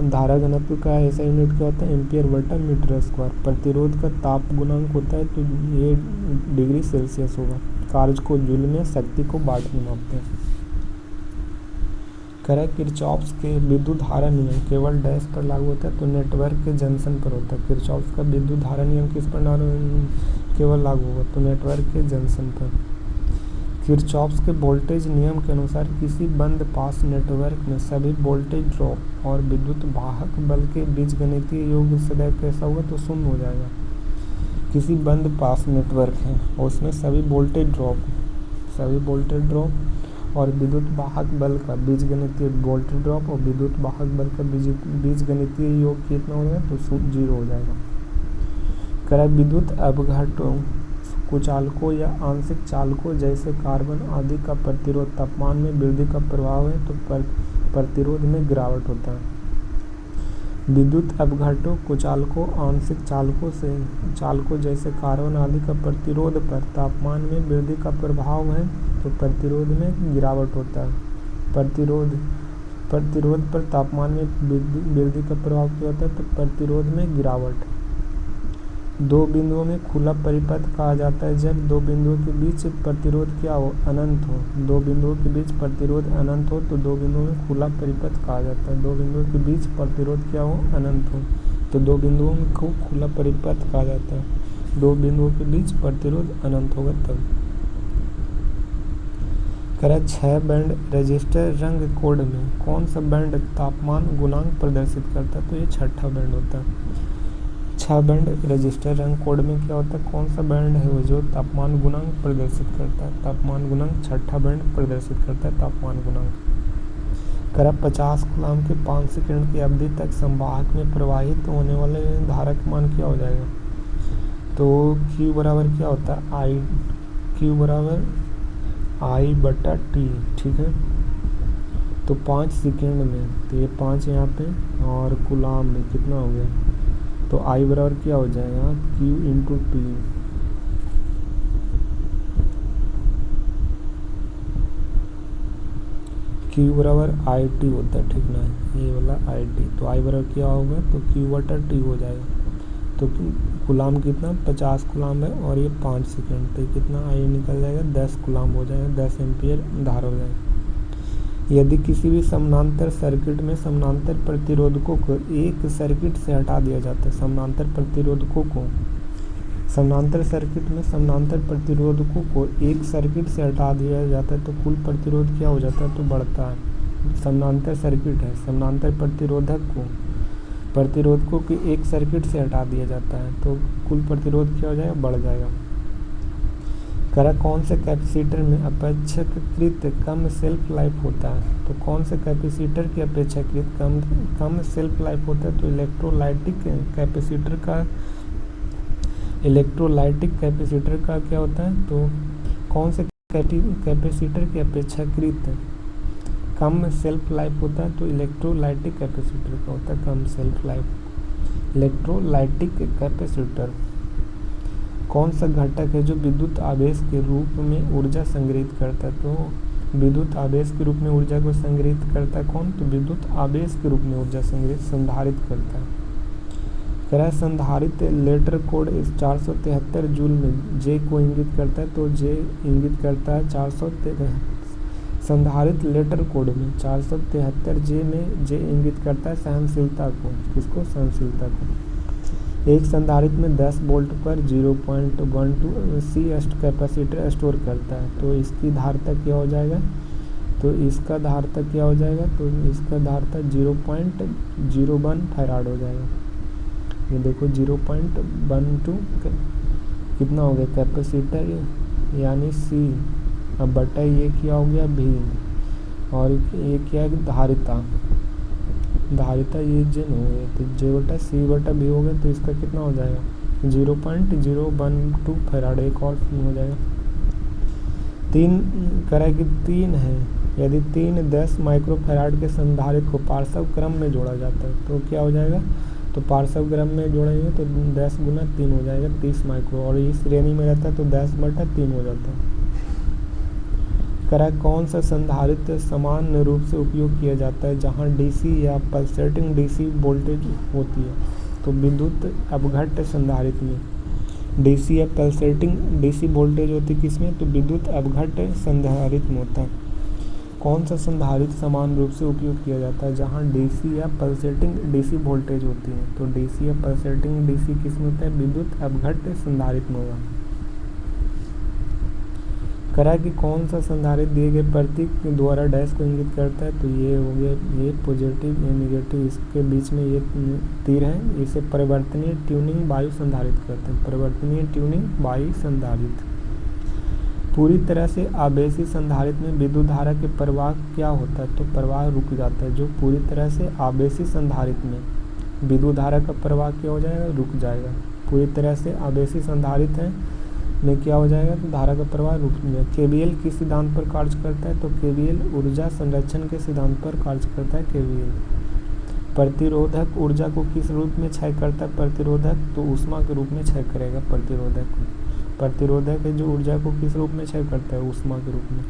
धारा घनत्व का ऐसा यूनिट क्या होता है, एम्पियर बटा मीटर स्क्वायर। प्रतिरोध का ताप गुणांक होता है तो ये डिग्री सेल्सियस होगा। कार्य को जूल में, शक्ति को वाट में मापते हैं। करें किरचॉफ्स के विद्युत धारा नियम केवल डैश पर लागू होता है, तो नेटवर्क के जंक्शन पर होता है। किरचॉफ्स का विद्युत धारा नियम किस पर केवल लागू होगा, तो नेटवर्क के जंक्शन पर। किरचॉफ्स के वोल्टेज नियम के अनुसार किसी बंद पास नेटवर्क में सभी वोल्टेज ड्रॉप और विद्युत वाहक बल के बीजगणितीय योग सदैव कैसा होगा, तो शून्य हो जाएगा। किसी बंद पास नेटवर्क है और उसमें सभी वोल्टेज ड्रॉप और विद्युत वाहक बल का बीजगणितीय वोल्टेज ड्रॉप और विद्युत वाहक बल का बीजगणितीय योग कितना हो जाएगा, तो 0 हो जाएगा। करें विद्युत अपघटों, कुचालकों या आंशिक चालकों जैसे कार्बन आदि का प्रतिरोध तापमान में वृद्धि का प्रभाव है, तो प्रतिरोध में गिरावट होता है। विद्युत अपघटों, कुचालकों, आंशिक चालकों जैसे कार्बन आदि का प्रतिरोध पर तापमान में वृद्धि का प्रभाव है, तो प्रतिरोध में गिरावट होता है। प्रतिरोध पर तापमान में वृद्धि का प्रभाव क्या होता है, तो प्रतिरोध में गिरावट। दो बिंदुओं में खुला परिपथ कहा जाता है जब दो बिंदुओं के बीच प्रतिरोध क्या हो, अनंत हो। दो बिंदुओं के बीच प्रतिरोध अनंत हो तो दो बिंदुओं में खुला परिपथ कहा जाता है। दो बिंदुओं के बीच प्रतिरोध क्या हो, अनंत हो, तो दो बिंदुओं को खुला परिपथ कहा जाता है। दो बिंदुओं के बीच प्रतिरोध अनंत होगा तब। करें 6 बैंड रजिस्टर रंग कोड में कौन सा बैंड तापमान गुणांक प्रदर्शित करता है, तो ये छठा बैंड होता है। 6 बैंड रजिस्टर रंग कोड में क्या होता है, कौन सा बैंड है वो जो तापमान गुणांक प्रदर्शित करता है। तापमान गुणांक छठा बैंड प्रदर्शित करता है तापमान गुणांक। करा 50 कूलम के 5 सेकंड की अवधि तक संवाहक में प्रवाहित होने वाले धारा का मान क्या हो जाएगा, तो Q बराबर क्या होता है, Q बराबर I/T, ठीक है। तो 5 सेकेंड में, तो ये 5 यहाँ पे और कूलाम में कितना हो गया, तो I बराबर क्या हो जाएगा, Q इंटू टी। Q बराबर आई टी होता है, ठीक ना, ये वाला आई टी। तो I बराबर क्या होगा, तो Q बटा टी हो जाएगा। तो कूलाम कितना, 50 कूलाम है और ये 5 सेकेंड, तो कितना आई निकल जाएगा, 10 कूलाम हो जाएगा, 10 एम्पियर धारा हो जाएगा। यदि किसी भी समानांतर सर्किट में समानांतर प्रतिरोधकों को एक सर्किट से हटा दिया जाता है, समानांतर प्रतिरोधकों को, समानांतर सर्किट में समानांतर प्रतिरोधकों को एक सर्किट से हटा दिया जाता है तो कुल प्रतिरोध क्या हो जाता है, तो बढ़ता है। समानांतर सर्किट है, समानांतर प्रतिरोधकों के एक सर्किट से हटा दिया जाता है तो कुल प्रतिरोध क्या हो जाएगा, बढ़ जाएगा। करा कौन से कैपेसिटर में अपेक्षाकृत कम सेल्फ लाइफ होता है, तो कौन से कैपेसिटर की अपेक्षाकृत कम सेल्फ लाइफ होता है, तो इलेक्ट्रोलाइटिक कैपेसिटर का क्या होता है, तो कौन से कैपेसिटर की अपेक्षाकृत कम सेल्फ लाइफ होता है, तो इलेक्ट्रोलाइटिक कैपेसिटर का होता है कम सेल्फ लाइफ। इलेक्ट्रोलाइटिक कैपेसिटर कौन सा घटक है जो विद्युत आवेश के रूप में ऊर्जा संग्रहित करता है, तो विद्युत आवेश के रूप में ऊर्जा को संग्रहित करता है कौन, तो विद्युत आवेश के रूप में ऊर्जा संधारित करता है। कह रहा है संधारित लेटर कोड इस 473 जूल में जे को इंगित करता है, तो जे इंगित करता है 473 संधारित लेटर कोड में 473 जे में जे इंगित करता है सहनशीलता को, किसको, सहनशीलता को। एक संधारित्र में 10 वोल्ट पर 0.12 सी कैपेसिटर स्टोर करता है, तो इसकी धारिता क्या हो जाएगा, तो इसका धारिता क्या हो जाएगा, तो इसका धारिता 0.01 फैराड हो जाएगा। ये देखो 0.12 कितना हो गया कैपेसिटर यानी सी, अब बटा ये क्या हो गया भी, और ये क्या है धारिता ये जेन हो गया, तो जे बटा सी बटा भी हो गया, तो इसका कितना हो जाएगा 0.012 फैराड, एक और हो जाएगा। 3 करा कि 3 है, यदि 10 माइक्रोफैराड के संधारित्र को पार्श्व क्रम में जोड़ा जाता है तो क्या हो जाएगा, तो पार्श्व क्रम में जोड़ेंगे तो 10 गुना 3 हो जाएगा 30 माइक्रो, और इस श्रेणी में रहता है तो 10 बटा 3 हो जाता है। करा कौन सा संधारित्र समान रूप से उपयोग किया जाता है जहां डीसी या पल्सेटिंग डीसी वोल्टेज होती है, तो विद्युत अपघट्य संधारित्र में डीसी या पल्सेटिंग डीसी वोल्टेज होती है किसमें, तो विद्युत अपघट्य संधारित्र में होता है। कौन सा संधारित्र समान रूप से उपयोग किया जाता है जहां डीसी या पल्सेटिंग डीसी वोल्टेज होती है, तो डीसी या पल्सेटिंग डीसी किसमें होता है, विद्युत अपघट्य संधारित्र में होगा। करा कि कौन सा संधारित्र दिए गए प्रतीक द्वारा डैश को इंगित करता है, तो ये हो गया, ये पॉजिटिव ये नेगेटिव, इसके बीच में ये तीर है, इसे परिवर्तनीय ट्यूनिंग वायु संधारित्र करते हैं, परिवर्तनीय ट्यूनिंग वायु संधारित्र। पूरी तरह से आवेशी संधारित्र में विद्युत धारा के प्रवाह क्या होता है, तो प्रवाह रुक जाता है। जो पूरी तरह से आवेशी संधारित्र में विद्युत धारा का प्रवाह क्या हो जाएगा, रुक जाएगा। पूरी तरह से आवेशी संधारित्र है में क्या हो जाएगा, तो धारा का प्रवाह रुक जाएगा। केवीएल किस सिद्धांत पर कार्य करता है, तो केवीएल ऊर्जा संरक्षण के सिद्धांत पर कार्य करता है केवीएल। प्रतिरोधक ऊर्जा को किस रूप में क्षय करता है, प्रतिरोधक तो ऊष्मा के रूप में क्षय करेगा प्रतिरोधक को। प्रतिरोधक है जो ऊर्जा को किस रूप में क्षय करता है, ऊष्मा के रूप में।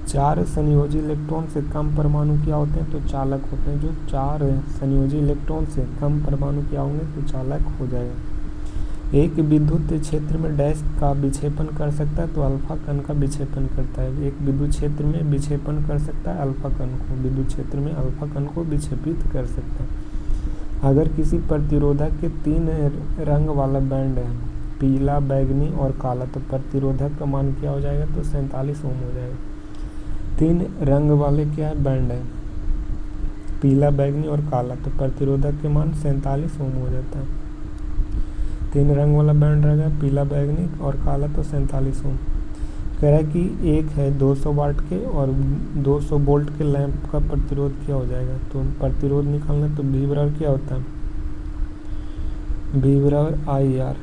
4 संयोजी इलेक्ट्रॉन से कम परमाणु क्या होते हैं, तो चालक होते हैं। जो 4 संयोजी इलेक्ट्रॉन से कम परमाणु क्या होंगे, तो चालक हो जाएगा। एक विद्युत क्षेत्र में डैश का विक्षेपण कर सकता है, तो अल्फा कण का विक्षेपण करता है। एक विद्युत क्षेत्र में विक्षेपण कर सकता है अल्फा कण को, विद्युत क्षेत्र में अल्फा कण को विक्षेपित कर सकता है। अगर किसी प्रतिरोधक के 3 रंग वाला बैंड है, पीला, बैगनी और काला, तो प्रतिरोधक का मान क्या हो जाएगा, तो 47 ओम हो जाएगा। 3 रंग वाले क्या है बैंड है, पीला, बैगनी और काला, तो प्रतिरोधक के मान 47 ओम हो जाता है। 3 रंग वाला बैंड रहेगा, पीला, बैगनी और काला, तो 47 ओम। कह रहा है कि एक है 200 वाट के और 200 वोल्ट के लैंप का प्रतिरोध क्या हो जाएगा, तो प्रतिरोध निकालना, तो V बराबर क्या होता है, V बराबर IR।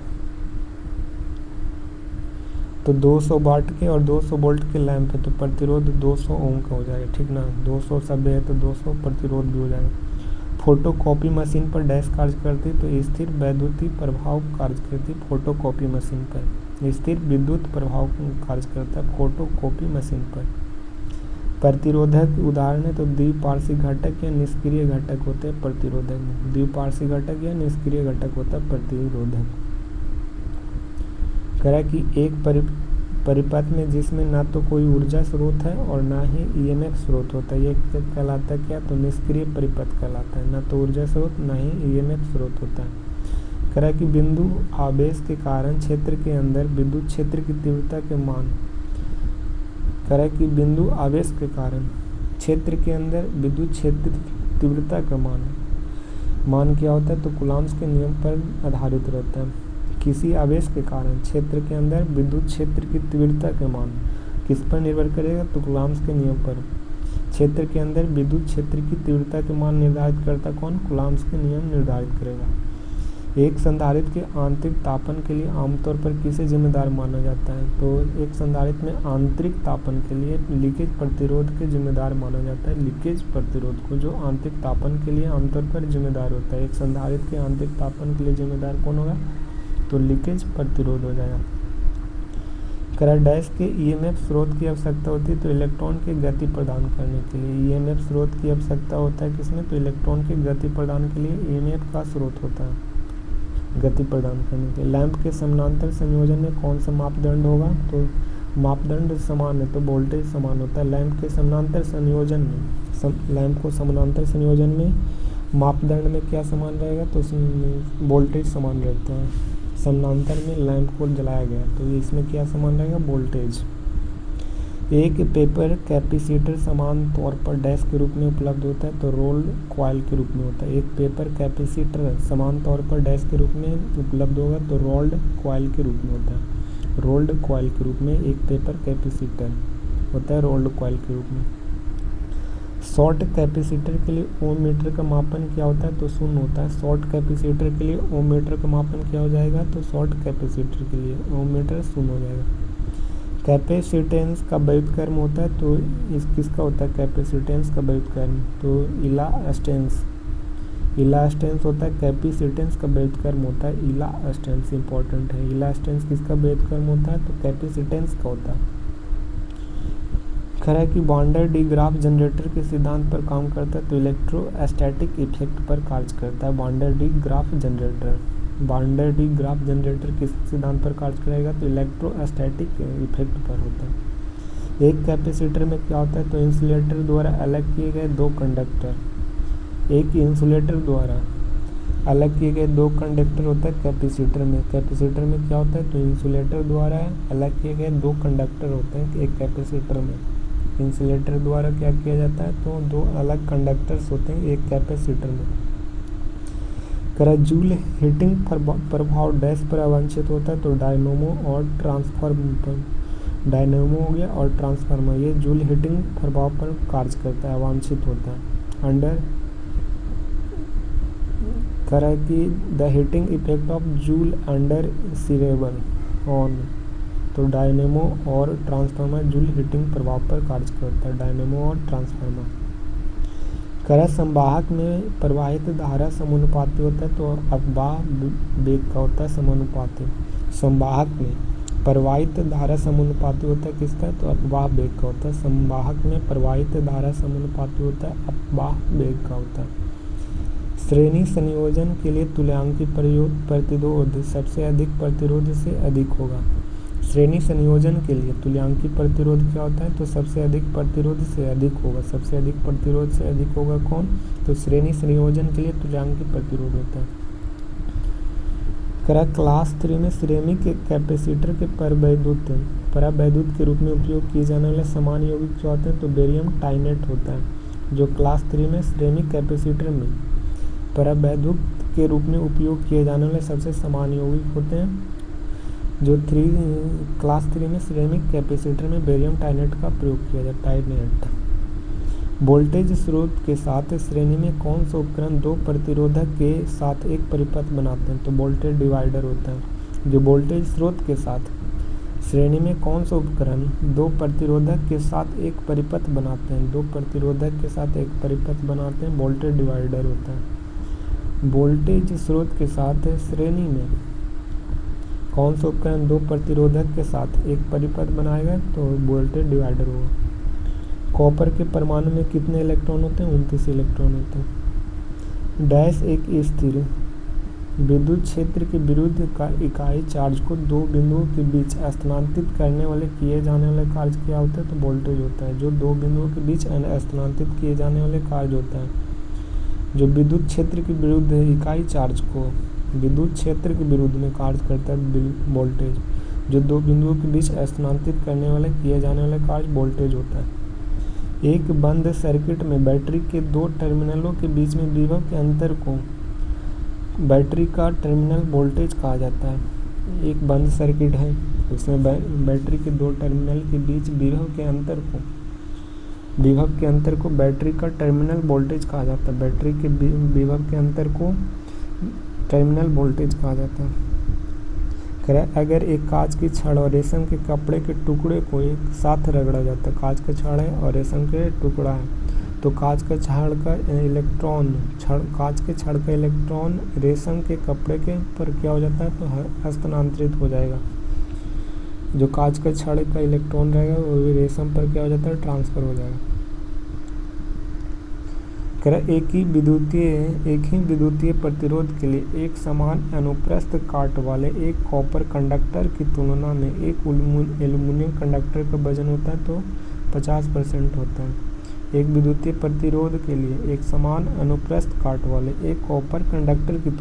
तो 200 वाट के और 200 वोल्ट के लैंप है तो प्रतिरोध 200 ओम का हो जाएगा, ठीक ना। 200 सभ्य है तो 200 प्रतिरोध भी हो जाएगा। फोटोकॉपी मशीन पर डैश कार्य करती तो स्थिर वैद्युतीय प्रभाव कार्य करती फोटोकॉपी मशीन पर। स्थिर विद्युत प्रभाव कार्य करता है फोटोकॉपी मशीन पर। प्रतिरोधक उदाहरण है तो द्विपार्श्विक घटक या निष्क्रिय घटक होते हैं प्रतिरोधक में। द्विपार्श्विक घटक या निष्क्रिय घटक होता है प्रतिरोधक। कह रहा है कि एक परिपथ में जिसमें ना तो कोई ऊर्जा स्रोत है और ना ही ईएमएफ स्रोत होता है, ये कहलाता है क्या, तो निष्क्रिय परिपथ कहलाता है। ना तो ऊर्जा स्रोत ना ही ईएमएफ स्रोत होता है। कह रहा है कि बिंदु आवेश के कारण क्षेत्र के अंदर विद्युत क्षेत्र की तीव्रता के मान, कह रहा है कि बिंदु आवेश के कारण क्षेत्र के अंदर विद्युत क्षेत्र की तीव्रता का मान क्या होता है, तो कूलॉम्स के नियम पर आधारित रहता है। किसी आवेश के कारण क्षेत्र के अंदर विद्युत क्षेत्र की तीव्रता का मान किस पर निर्भर करेगा, तो कूलॉम्स के नियम पर। क्षेत्र के अंदर विद्युत क्षेत्र की तीव्रता के मान निर्धारित करता कौन, कूलॉम्स के नियम निर्धारित करेगा। एक संधारित्र के आंतरिक तापन के लिए आमतौर पर किसे जिम्मेदार माना जाता है, तो एक संधारित्र में आंतरिक तापन के लिए लीकेज प्रतिरोध के जिम्मेदार माना जाता है। लीकेज प्रतिरोध को जो आंतरिक तापन के लिए आमतौर पर जिम्मेदार होता है, एक संधारित्र के आंतरिक तापन के लिए जिम्मेदार कौन होगा, तो लीकेज प्रतिरोध हो जाएगा। करा डैश के ईएमएफ स्रोत की आवश्यकता होती है तो इलेक्ट्रॉन की गति प्रदान करने के लिए। ईएमएफ स्रोत की आवश्यकता होता है किसमें, तो इलेक्ट्रॉन की गति प्रदान के लिए ईएमएफ का स्रोत होता है गति प्रदान करने के। लैंप के समानांतर संयोजन में कौन सा मापदंड होगा, तो मापदंड समान है तो वोल्टेज समान होता है। लैंप के समानांतर संयोजन में लैंप को समानांतर संयोजन में मापदंड में क्या समान रहेगा, तो वोल्टेज समान रहता है। समानांतर में लैंप को जलाया गया तो इसमें क्या समान रहेगा, वोल्टेज। एक पेपर कैपेसिटर समान तौर पर डैश के रूप में उपलब्ध होता है तो रोल्ड कॉइल के रूप में होता है। एक पेपर कैपेसिटर समान तौर पर डैश के रूप में उपलब्ध होगा तो रोल्ड कॉइल के रूप में होता है। रोल्ड कॉइल के रूप में एक पेपर कैपेसिटर होता है, रोल्ड कॉइल के रूप में। शॉर्ट कैपेसिटर के लिए ओम मीटर का मापन क्या होता है, तो शून्य होता है। शॉर्ट कैपेसिटर के लिए ओम मीटर का मापन क्या हो जाएगा, तो शॉर्ट कैपेसिटर के लिए ओम मीटर शून्य हो जाएगा। कैपेसिटेंस का व्युत्क्रम होता है तो इस किसका होता है, कैपेसिटेंस का व्युत्क्रम, तो इलास्टेंस होता है। कैपेसिटेंस का व्युत्क्रम होता है इलास्टेंस, इंपॉर्टेंट है। इलास्टेंस किसका व्युत्क्रम होता है, तो कैपेसिटेंस का होता है। खरा है कि वॉन्डर डी ग्राफ जनरेटर के सिद्धांत पर काम करता है तो इलेक्ट्रोस्टैटिक इफेक्ट पर कार्य करता है। वॉन्डर डी ग्राफ जनरेटर किस सिद्धांत पर कार्य करेगा, तो इलेक्ट्रोस्टैटिक इफेक्ट पर होता है। एक कैपेसिटर में क्या होता है, तो इंसुलेटर द्वारा अलग किए गए दो कंडक्टर, एक इंसुलेटर द्वारा अलग किए गए दो कंडक्टर होता है कैपेसिटर में। कैपेसिटर में क्या होता है, तो इंसुलेटर द्वारा अलग किए गए दो कंडक्टर होते हैं एक कैपेसिटर में। इंसुलेटर द्वारा क्या किया जाता है, तो दो अलग कंडक्टर्स होते हैं एक कैपेसिटर में। करा जूल हीटिंग प्रभाव डैश पर अवांछित होता है तो डायनेमो और ट्रांसफार्मर। डायनेमो हो गया और ट्रांसफार्मर, ये जूल हीटिंग प्रभाव पर कार्य करता है, अवांछित होता है। अंडर करा कि the heating effect of Joule अंडर सीरेबल ऑन, तो डायनेमो और ट्रांसफार्मर जूल हीटिंग प्रभाव पर कार्य करता है, डायनेमो और ट्रांसफार्मर। करा संवाहक में प्रवाहित धारा समानुपाती होता है तो अफवाह वेग का होता है समानुपाती। संवाहक में प्रवाहित धारा समानुपाती होता है किसका, तो अफवाह वेग का होता है। संवाहक में प्रवाहित धारा समानुपाती होता है, अफवाह वेग का होता है। श्रेणी संयोजन के लिए तुल्यांकी प्रतिरोध सबसे अधिक प्रतिरोध से अधिक होगा। श्रेणी संयोजन के लिए तुल्यांकी प्रतिरोध क्या होता है, तो सबसे अधिक प्रतिरोध से अधिक होगा। सबसे अधिक प्रतिरोध से अधिक होगा कौन, तो श्रेणी संयोजन के लिए तुल्यांकी प्रतिरोध होता है। करा क्लास 3 में श्रेणी के कैपेसिटर के परावैद्युत के रूप में उपयोग किए जाने वाले समान यौगिक क्या होते हैं, तो बेरियम टाइनेट होता है। जो क्लास 3 में श्रेणी कैपेसिटर में परावैद्युत के रूप में उपयोग किए जाने वाले सबसे समान यौगिक होते हैं। जो क्लास 3 में सिरेमिक कैपेसिटर में बेरियम टाइनेट का प्रयोग किया जाता है, टाइनेट। वोल्टेज स्रोत के साथ श्रेणी में कौन सा उपकरण दो प्रतिरोधक के साथ एक परिपथ बनाते हैं, तो वोल्टेज डिवाइडर होता है। जो वोल्टेज स्रोत के साथ श्रेणी में कौन सा उपकरण दो प्रतिरोधक के साथ एक परिपथ बनाते हैं? दो प्रतिरोधक के साथ एक परिपथ बनाते हैं, वोल्टेज डिवाइडर होता है। वोल्टेज स्रोत के साथ श्रेणी में कौन सा उपकरण दो प्रतिरोधक के साथ एक परिपथ बनाएगा? तो वोल्टेज डिवाइडर होगा। कॉपर के परमाणु में कितने इलेक्ट्रॉन होते हैं? 29 इलेक्ट्रॉन होते हैं। डैश एक स्थिर विद्युत क्षेत्र के विरुद्ध का इकाई चार्ज को दो बिंदुओं के बीच स्थानांतरित करने वाले किए जाने वाले कार्य क्या होता है? तो वोल्टेज होता है। जो दो बिंदुओं के बीच स्थानांतरित किए जाने वाले कार्य होता है। जो विद्युत क्षेत्र के विरुद्ध इकाई चार्ज को विद्युत क्षेत्र के विरुद्ध में कार्य करता है वोल्टेज। जो दो बिंदुओं के बीच स्थानांतरित करने वाले किए जाने वाले कार्य वोल्टेज होता है। एक बंद सर्किट में बैटरी के दो टर्मिनलों के बीच में विभव के अंतर को बैटरी का टर्मिनल वोल्टेज कहा जाता है। एक बंद सर्किट है, उसमें बैटरी के दो टर्मिनल के बीच विभव के अंतर को बैटरी का टर्मिनल वोल्टेज कहा जाता है। बैटरी के विभव के अंतर को टर्मिनल वोल्टेज कहा जाता है। अगर एक कांच की छड़ और रेशम के कपड़े के टुकड़े को एक साथ रगड़ा जाता है, कांच का छड़ है और रेशम के टुकड़ा है, तो कांच के छड़ का इलेक्ट्रॉन रेशम के कपड़े के पर क्या हो जाता है? तो हस्तांतरित हो जाएगा। जो कांच के छड़ का इलेक्ट्रॉन रहेगा वो रेशम पर क्या हो जाता है? ट्रांसफर हो जाएगा। एक ही विद्युतीय प्रतिरोध के लिए एक समान अनुप्रस्थ काट वाले एक कॉपर कंडक्टर की तुलना में एक एल्युमिनियम कंडक्टर का वजन होता है तो 50% होता है। एक विद्युतीय प्रतिरोध के लिए एक समान अनुप्रस्थ काट वाले एक कॉपर कंडक्टर की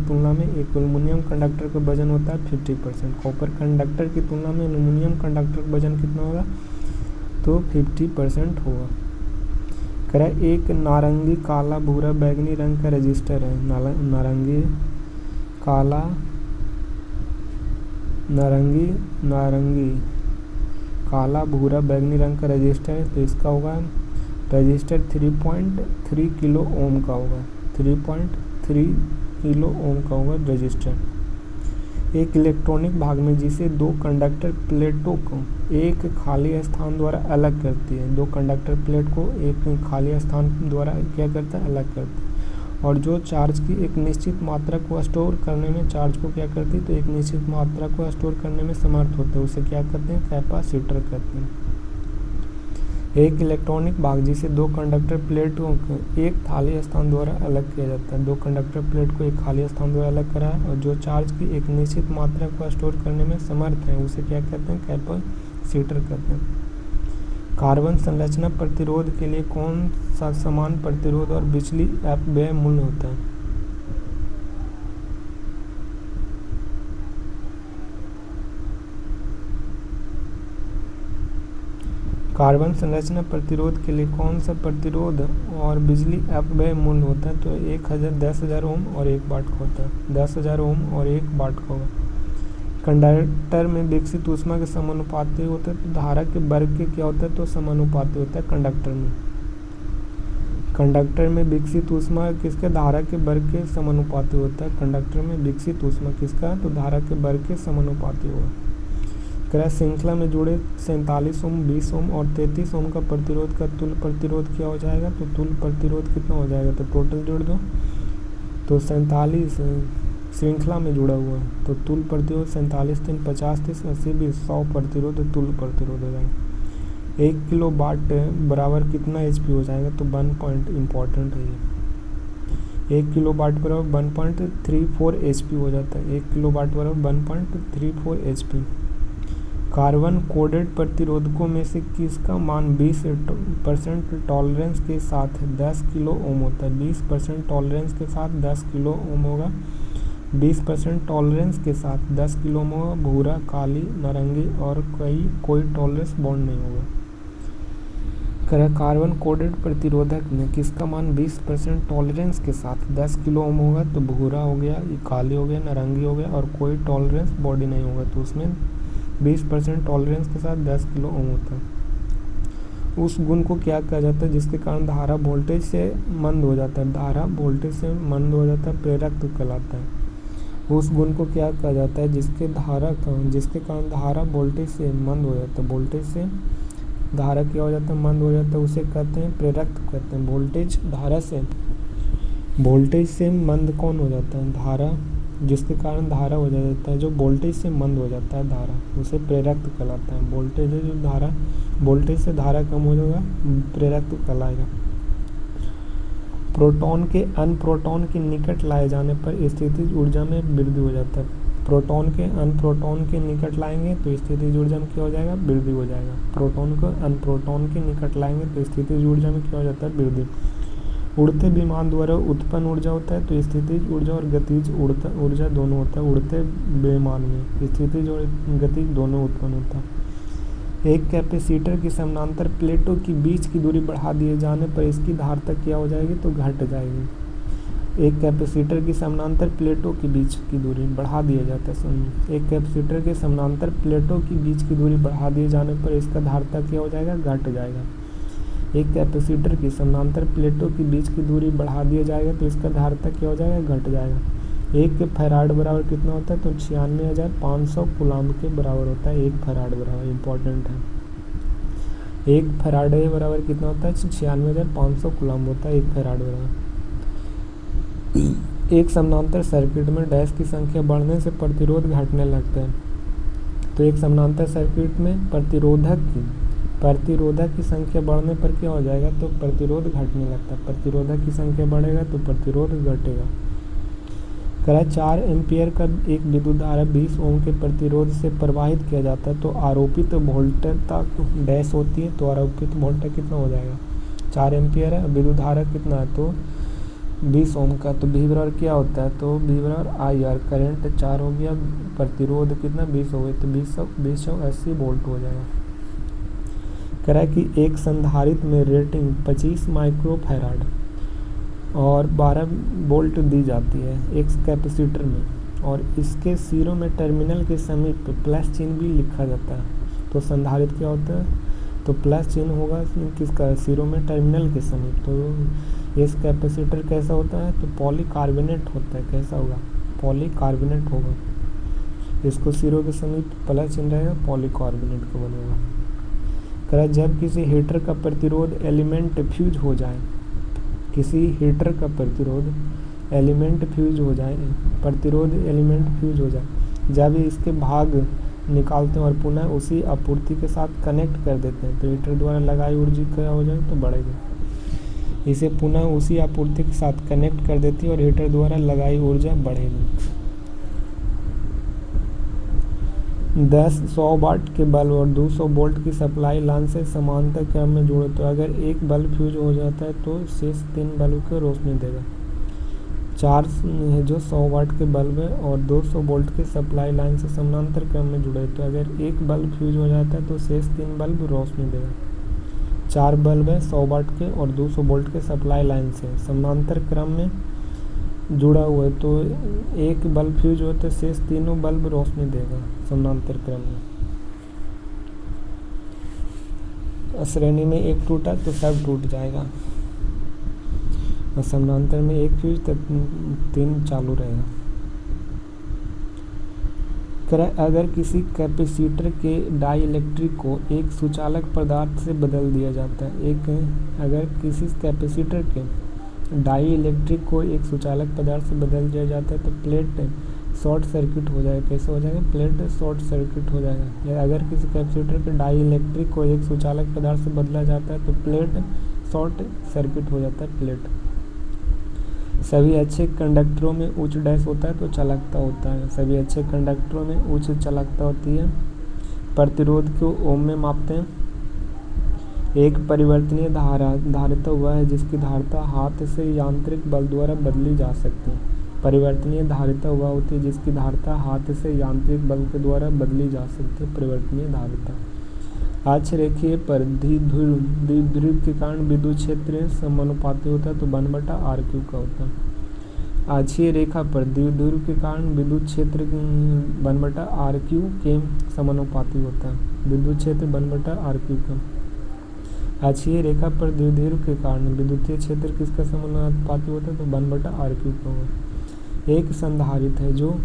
तुलना में एक एल्युमिनियम कंडक्टर का वजन होता है 50%। कॉपर कंडक्टर की तुलना में एल्युमिनियम कंडक्टर का वजन कितना होगा? तो 50% होगा। एक नारंगी, काला, भूरा, बैंगनी रंग का रजिस्टर है। नारंगी, काला, भूरा, बैंगनी रंग का रजिस्टर है तो इसका होगा रजिस्टर 3.3 किलो ओम का होगा। 3.3 किलो ओम का होगा रजिस्टर। एक इलेक्ट्रॉनिक भाग में जिसे दो कंडक्टर प्लेटों को एक खाली स्थान द्वारा अलग करती है। दो कंडक्टर प्लेट को एक खाली स्थान द्वारा क्या करता है? अलग करता है। और जो चार्ज की एक निश्चित मात्रा को स्टोर करने में चार्ज को क्या करती है? तो एक निश्चित मात्रा को स्टोर करने में समर्थ होते हैं, उसे क्या कहते हैं? कैपेसिटर कहते हैं। एक इलेक्ट्रॉनिक भाग जिसे दो कंडक्टर प्लेटों को एक खाली स्थान द्वारा अलग किया जाता है। दो कंडक्टर प्लेट को एक खाली स्थान द्वारा अलग करा है और जो चार्ज की एक निश्चित मात्रा को स्टोर करने में समर्थ है उसे क्या कहते हैं? कैपेसिटर कहते हैं। कार्बन संरचना प्रतिरोध के लिए कौन सा समान प्रतिरोध और बिजली अपव्यय मूल्य होता है? कार्बन संरचना प्रतिरोध के लिए कौन सा प्रतिरोध और बिजली अपव्यय मूल्य होता है? तो 10,000 ओम और 1 वाट का होता है। 10,000 ओम और 1 वाट का होगा। कंडक्टर में विकसित ऊष्मा के समानुपाती होता है तो धारा के वर्ग के क्या होता है? तो समानुपाती होता है कंडक्टर में विकसित ऊष्मा किसके? धारा के वर्ग के समानुपाती होता है। कंडक्टर में विकसित ऊष्मा किसका? तो धारा के वर्ग के समानुपाती होगा। श्रृंखला में जुड़े 47 ओम, 20 ओम और 33 ओम का प्रतिरोध का तुल्य प्रतिरोध क्या हो जाएगा? तो तुल्य प्रतिरोध कितना हो जाएगा? तो टोटल जोड़ दो तो 47 श्रृंखला में जुड़ा हुआ है तो तुल्य प्रतिरोध 47 3 50 30 80 20 100 प्रतिरोध तुल्य प्रतिरोध हो जाएगा। 1 किलो वाट बराबर कितना HP हो जाएगा? तो 1 पॉइंट इम्पॉर्टेंट है ये। 1 किलो वाट बराबर 1.34 HP हो जाता है। 1 किलो वाट बराबर 1.34 HP। कार्बन कोडेड प्रतिरोधकों में से किसका मान 20% टॉलरेंस के साथ 10 किलो ओम होता है? 20% टॉलरेंस के साथ 10 किलो ओम होगा। 20% टॉलरेंस के साथ 10 किलो ओम होगा। भूरा, काली, नारंगी और कोई टॉलरेंस बॉन्ड नहीं होगा। कार्बन कोडेड प्रतिरोधक में किसका मान 20% टॉलरेंस के साथ 10 किलो ओम होगा? तो भूरा हो गया, काली हो गया, नारंगी हो गया और कोई टॉलरेंस बॉडी नहीं होगा तो उसमें 20% टॉलरेंस के साथ 10 किलो ओम होता है। उस गुण को क्या कहा जाता है जिसके कारण धारा वोल्टेज से मंद हो जाता है? धारा वोल्टेज से मंद हो जाता है प्रेरकत्व कहलाता है। उस गुण को क्या कहा जाता है, जिसके कारण धारा वोल्टेज से मंद हो जाता है, वोल्टेज से धारा क्या हो जाता है, मंद हो जाता है, उसे कहते हैं प्रेरकत्व कहते हैं। वोल्टेज से मंद कौन हो जाता है, धारा, जिसके कारण धारा हो जाता है, जो वोल्टेज से मंद हो जाता है धारा, उसे प्रेरकत्व कहलाता है। वोल्टेज से धारा कम हो जाएगा, प्रेरकत्व कहलाएगा। प्रोटॉन के अन्य प्रोटॉन के निकट लाए जाने पर स्थितिज ऊर्जा में वृद्धि हो जाता है। प्रोटॉन के अन्य प्रोटॉन के निकट लाएंगे तो स्थितिज ऊर्जा में क्या हो जाएगा, वृद्धि हो जाएगा। प्रोटॉन को अन्य प्रोटॉन के निकट लाएंगे तो स्थितिज ऊर्जा में क्या हो जाता है, वृद्धि। उड़ते विमान द्वारा उत्पन्न ऊर्जा होता है तो स्थितिज ऊर्जा और गतिज ऊर्जा दोनों होता है। उड़ते विमान में स्थितिज और गतिज दोनों उत्पन्न होता है। एक कैपेसिटर की समानांतर प्लेटों की बीच की दूरी बढ़ा दिए जाने पर इसकी धारिता क्या हो जाएगी, तो घट जाएगी। एक कैपेसिटर की समानांतर प्लेटों की बीच की दूरी बढ़ा दिया जाता है, एक कैपेसिटर के समानांतर प्लेटों की बीच की दूरी बढ़ा दिए जाने पर इसका धारिता क्या हो जाएगा, घट जाएगा। एक कैपेसिटर की समानांतर प्लेटों की बीच की दूरी बढ़ा दिया जाएगा तो इसका धारिता क्या हो जाएगा, घट जाएगा। एक फैराड बराबर कितना होता है, तो 96,500 कूलाम के बराबर होता है। एक फैराड बराबर इम्पोर्टेंट है। एक फैराडे बराबर कितना होता है, 96,500 कूलाम होता है एक फैराड बराबर। एक समानांतर सर्किट में डैश की संख्या बढ़ने से प्रतिरोध घटने लगता है। तो एक समानांतर सर्किट में प्रतिरोधक की संख्या बढ़ने पर क्या हो जाएगा, तो प्रतिरोध घटने लगता है। प्रतिरोधक की संख्या बढ़ेगा तो प्रतिरोध घटेगा। कह 4 एम्पियर का एक विद्युत धारा 20 ओम के प्रतिरोध से प्रवाहित किया जाता है तो आरोपित वोल्टता डैश होती है, तो आरोपित वोल्टेज कितना हो जाएगा, 4 एम्पियर है, विद्युत धारा कितना है, तो 20 ओम का, तो V बराबर क्या होता है, तो V बराबर IR, करंट 4 हो गया, प्रतिरोध कितना 20 हो गया, तो 280 वोल्ट हो जाएगा। कह रहा है कि एक संधारित्र में रेटिंग 25 माइक्रोफैराड और 12 वोल्ट दी जाती है एक कैपेसिटर में, और इसके सिरों में टर्मिनल के समीप प्लस चिन्ह भी लिखा जाता है। तो संधारित्र क्या होता है, तो प्लस चिन्ह होगा किसका, सिरों में टर्मिनल के समीप। तो इस कैपेसिटर कैसा होता है, तो पॉलीकार्बोनेट होता है। कैसा होगा, पॉलीकार्बोनेट होगा। इसको सिरों के समीप प्लस चिन्ह रहेगा, पॉलीकार्बोनेट का बनेगा। कह जब किसी हीटर का प्रतिरोध एलिमेंट फ्यूज हो जाए, किसी हीटर का प्रतिरोध एलिमेंट फ्यूज हो जाए, जब इसके भाग निकालते हैं और पुनः उसी आपूर्ति के साथ कनेक्ट कर देते हैं तो हीटर द्वारा लगाई ऊर्जा क्या हो जाए, तो बढ़ेगी। इसे पुनः उसी आपूर्ति के साथ कनेक्ट कर देती है और हीटर द्वारा लगाई ऊर्जा बढ़ेगी। 100 वाट के बल्ब और 200 वोल्ट की सप्लाई लाइन से समांतर क्रम में जुड़े तो अगर एक बल्ब फ्यूज हो जाता है तो शेष 3 बल्ब को रोशनी देगा। 4 है जो 100 वाट के बल्ब है और 200 वोल्ट के सप्लाई लाइन से समांतर क्रम में जुड़े तो अगर एक बल्ब फ्यूज हो जाता है तो शेष 3 बल्ब रोशनी देगा। 4 बल्ब है 100 वाट के और 200 वोल्ट के सप्लाई लाइन से समांतर क्रम में जुड़ा हुआ है तो एक बल्ब फ्यूज हो तो शेष तीनों बल्ब रोशनी देगा समांतर क्रम में। श्रेणी में एक टूटा तो सब टूट जाएगा और समांतर में एक फ्यूज तो 3 चालू रहेगा। अगर किसी कैपेसिटर के डाइइलेक्ट्रिक को एक सुचालक पदार्थ से बदल दिया जाता है, अगर किसी कैपेसिटर के डाइइलेक्ट्रिक को एक सुचालक पदार्थ से बदल दिया जाता है तो प्लेट शॉर्ट सर्किट हो जाएगा। कैसे हो जाएगा, प्लेट शॉर्ट सर्किट हो जाएगा। या अगर किसी कैपेसिटर के डाइइलेक्ट्रिक को एक सुचालक पदार्थ से बदला जाता है तो प्लेट शॉर्ट सर्किट हो जाता है। प्लेट सभी अच्छे कंडक्टरों में उच्च डैश होता है तो चालकता होता है। सभी अच्छे कंडक्टरों में उच्च चालकता होती है। प्रतिरोध को ओम में मापते हैं। एक परिवर्तनीय धारिता वह है जिसकी धारिता हाथ से यांत्रिक बल द्वारा बदली जा सकती है। परिवर्तनीय धारिता वह होती है जिसकी धारिता हाथ से यांत्रिक बल के द्वारा बदली जा सकती है। परिवर्तनीय धारिता अक्ष रेखीय पर द्विध्रुव के कारण विद्युत क्षेत्र समानुपाती होता है तो 1/r³ का होता है। अक्षीय रेखा पर द्विध्रुव के कारण विद्युत क्षेत्र 1/r³ के समानुपाती होता है। विद्युत क्षेत्र 1/r³ का। अक्षीय रेखा पर द्विध्रुव के कारण विद्युतीय क्षेत्र किसका समानुपाती होता है तो 1/r³ का होगा। एक संधारित्र है जो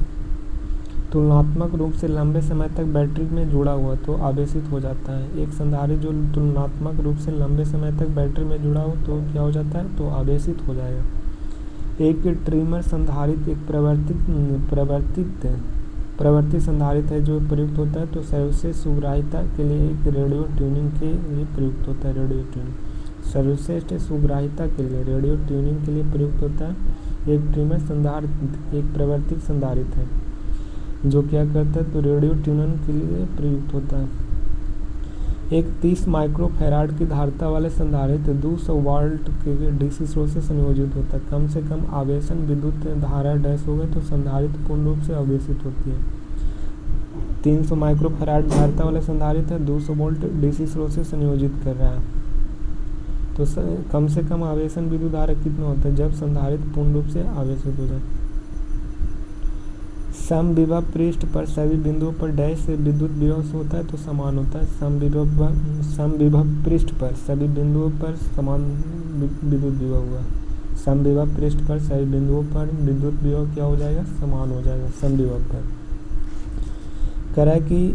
तुलनात्मक रूप से लंबे समय तक बैटरी में जुड़ा हुआ तो आवेशित हो जाता है। एक संधारित्र जो तुलनात्मक रूप से लंबे समय तक बैटरी में जुड़ा हो तो क्या हो जाता है, तो आवेशित हो जाएगा। एक ट्रिमर संधारित्र एक प्रवर्तित संधारित्र है जो प्रयुक्त होता है तो सर्वश्रेष्ठ सुग्राह्यता के लिए एक रेडियो ट्यूनिंग के लिए प्रयुक्त होता है। रेडियो ट्यूनिंग सर्वश्रेष्ठ सुग्राह्यता के लिए रेडियो ट्यूनिंग के लिए प्रयुक्त होता है। एक ट्रिमर संधारित्र एक प्रवर्तित संधारित्र है जो क्या करता है, तो रेडियो ट्यूनिंग के लिए प्रयुक्त होता है। एक 30 माइक्रोफैराड की धारिता वाले संधारित्र 200 वोल्ट के डीसी स्रोत से संयोजित होता है। कम से कम आवेशन विद्युत धारा डैश हो गए तो संधारित्र पूर्ण रूप से आवेशित होती है। 300 माइक्रोफैराड धारिता वाले संधारित्र 200 वोल्ट डीसी स्रोत से संयोजित कर रहा है तो कम से कम आवेशन विद्युत धारा कितना होता है, जब संधारित्र पूर्ण रूप से आवेशित हो जाए। समविभव पृष्ठ पर सभी बिंदुओं पर डैश से विद्युत विभव होता है तो समान होता है। समविभव पृष्ठ पर सभी बिंदुओं पर समान विद्युत विभव हुआ। समविभव पृष्ठ पर सभी बिंदुओं पर विद्युत विभव क्या हो जाएगा, समान हो जाएगा। समविभव पर कह रहा है कि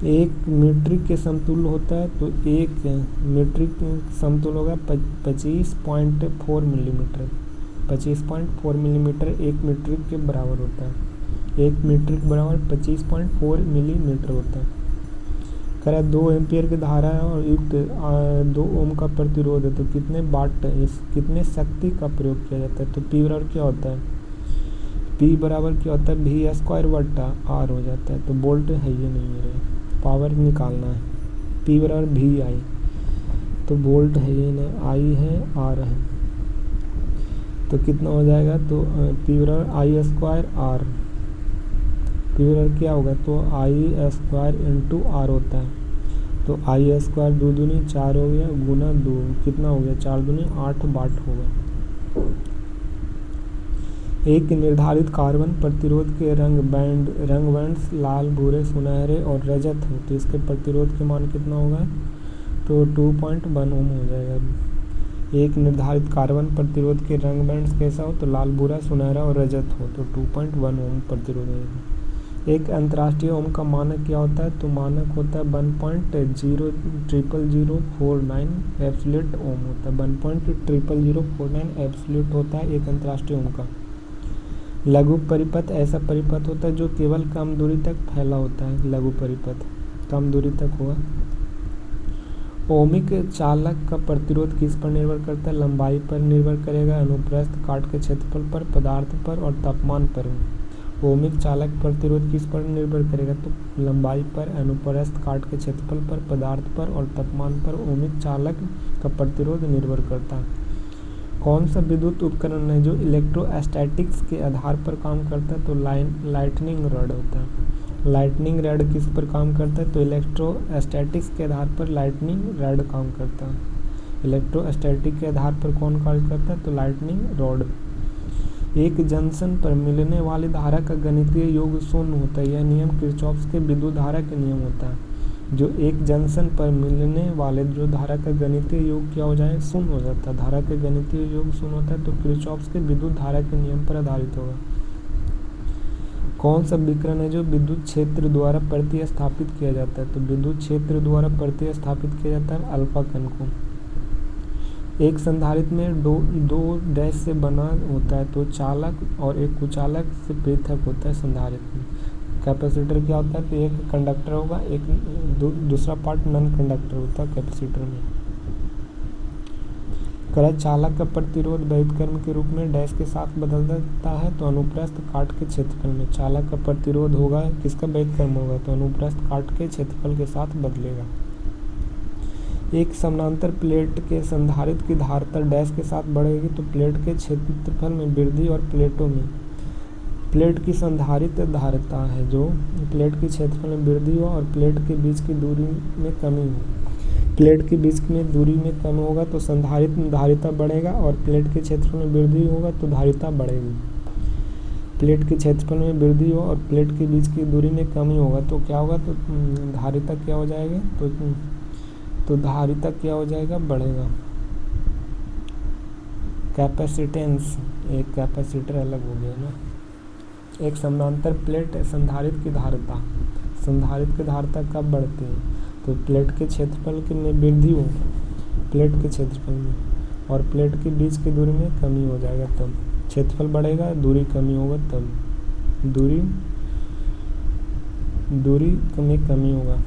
एक मीट्रिक के समतुल्य होता है तो एक मीट्रिक समतुल्य होगा 25.4 मिलीमीटर। 25.4 मिलीमीटर एक मीट्रिक के बराबर होता है। एक मीट्रिक बराबर 25.4 मिलीमीटर होता है। कह रहा है 2 एम्पियर की धारा है और युक्त 2 ओम का प्रतिरोध है तो कितने शक्ति का प्रयोग किया जाता है, तो P बराबर क्या होता है, P बराबर क्या होता है V स्क्वायर बटा R हो जाता है। तो वोल्ट है ये नहीं है, पावर निकालना है। P बराबर VI तो वोल्ट है ये नहीं, I है R है तो कितना हो जाएगा, तो P बराबर I स्क्वायर R। P बराबर क्या होगा, तो I स्क्वायर इंटू R होता है तो I स्क्वायर 2 दूनी 4 हो गया गुना 2 कितना हो गया, 4 दूनी 8 वाट होगा। एक निर्धारित कार्बन प्रतिरोध के रंग बैंड लाल, भूरे, सुनहरे और रजत हो तो इसके प्रतिरोध के मान कितना होगा, तो 2.1 ओम हो जाएगा। एक निर्धारित कार्बन प्रतिरोध के रंग बैंड कैसा हो, तो लाल, भूरा, सुनहरा और रजत हो तो 2.1 ओम प्रतिरोध होगा। एक अंतर्राष्ट्रीय ओम का मानक क्या होता है, तो मानक होता है 1.0000049 एब्सोल्यूट ओम होता है। 1.00049 एब्सोल्यूट होता है एक अंतर्राष्ट्रीय ओम का। लघु परिपथ ऐसा परिपथ होता है जो केवल कम दूरी तक फैला होता है। लघु परिपथ कम दूरी तक होगा। ओमिक चालक का प्रतिरोध किस पर निर्भर करता है, लंबाई पर निर्भर करेगा, अनुप्रस्थ काट के क्षेत्रफल पर, पदार्थ पर और तापमान पर। ओमिक चालक प्रतिरोध किस पर निर्भर करेगा, तो लंबाई पर, अनुप्रस्थ काट के क्षेत्रफल पर, पदार्थ पर और तापमान पर ओमिक चालक का प्रतिरोध निर्भर करता है। कौन सा विद्युत उपकरण है जो इलेक्ट्रोस्टैटिक्स के आधार पर काम करता है, तो लाइटनिंग रॉड होता है। लाइटनिंग रॉड किस पर काम करता है, तो इलेक्ट्रोस्टैटिक्स के आधार पर लाइटनिंग रॉड काम करता है। इलेक्ट्रोस्टैटिक के आधार पर कौन कार्य करता है, तो लाइटनिंग रॉड। एक जंक्शन पर मिलने वाली धारा का गणितीय योग शून्य होता है। यह नियम किरचॉफ के विद्युत धारा के नियम होता है। जो एक जंक्शन पर मिलने वाले जो धारा का गणितीय योग क्या हो जाए, शून्य हो जाता है। धारा का गणितीय योग शून्य होता है तो किरचॉफ के विद्युत धारा के नियम पर आधारित होगा। कौन सा विकिरण है जो विद्युत क्षेत्र द्वारा प्रतिस्थापित किया जाता है, तो विद्युत क्षेत्र द्वारा प्रतिस्थापित किया जाता है अल्फा कण को। एक संधारित्र में दो डैश से बना होता है तो चालक और एक कुचालक से पृथक होता है। संधारित्र कैपेसिटर क्या होता है, तो एक कंडक्टर होगा, एक दूसरा पार्ट नॉन कंडक्टर होता है कैपेसिटर में। चालक का प्रतिरोध वैद्युतकर्म के रूप में डैश के साथ बदलता है तो अनुप्रस्थ काट के क्षेत्रफल में। चालक का प्रतिरोध होगा किसका वैद्युतकर्म होगा, तो अनुप्रस्थ काट के क्षेत्रफल के साथ बदलेगा। एक समानांतर प्लेट के संधारित्र की धारिता डैश के साथ बढ़ेगी तो प्लेट के क्षेत्रफल में वृद्धि और प्लेटों में प्लेट की संधारित्र धारिता है जो प्लेट के क्षेत्रफल में वृद्धि हो और प्लेट के बीच की दूरी में कमी हो। प्लेट के बीच में दूरी में कम होगा तो संधारित्र धारिता बढ़ेगा और प्लेट के क्षेत्रफल में वृद्धि होगा तो धारिता बढ़ेगी। प्लेट के क्षेत्रफल में वृद्धि हो और प्लेट के बीच की दूरी में कमी होगा तो क्या होगा, तो धारिता क्या हो जाएगा, तो धारिता क्या हो जाएगा, बढ़ेगा। कैपेसिटेंस एक कैपेसिटर अलग हो गया ना। एक समानांतर प्लेट है, संधारित्र की धारिता कब बढ़ती है? तो प्लेट के क्षेत्रफल की में वृद्धि हो, प्लेट के क्षेत्रफल में, और प्लेट के बीच की दूरी में कमी हो जाएगा तब क्षेत्रफल बढ़ेगा, दूरी कमी होगा तब दूरी में कमी होगा।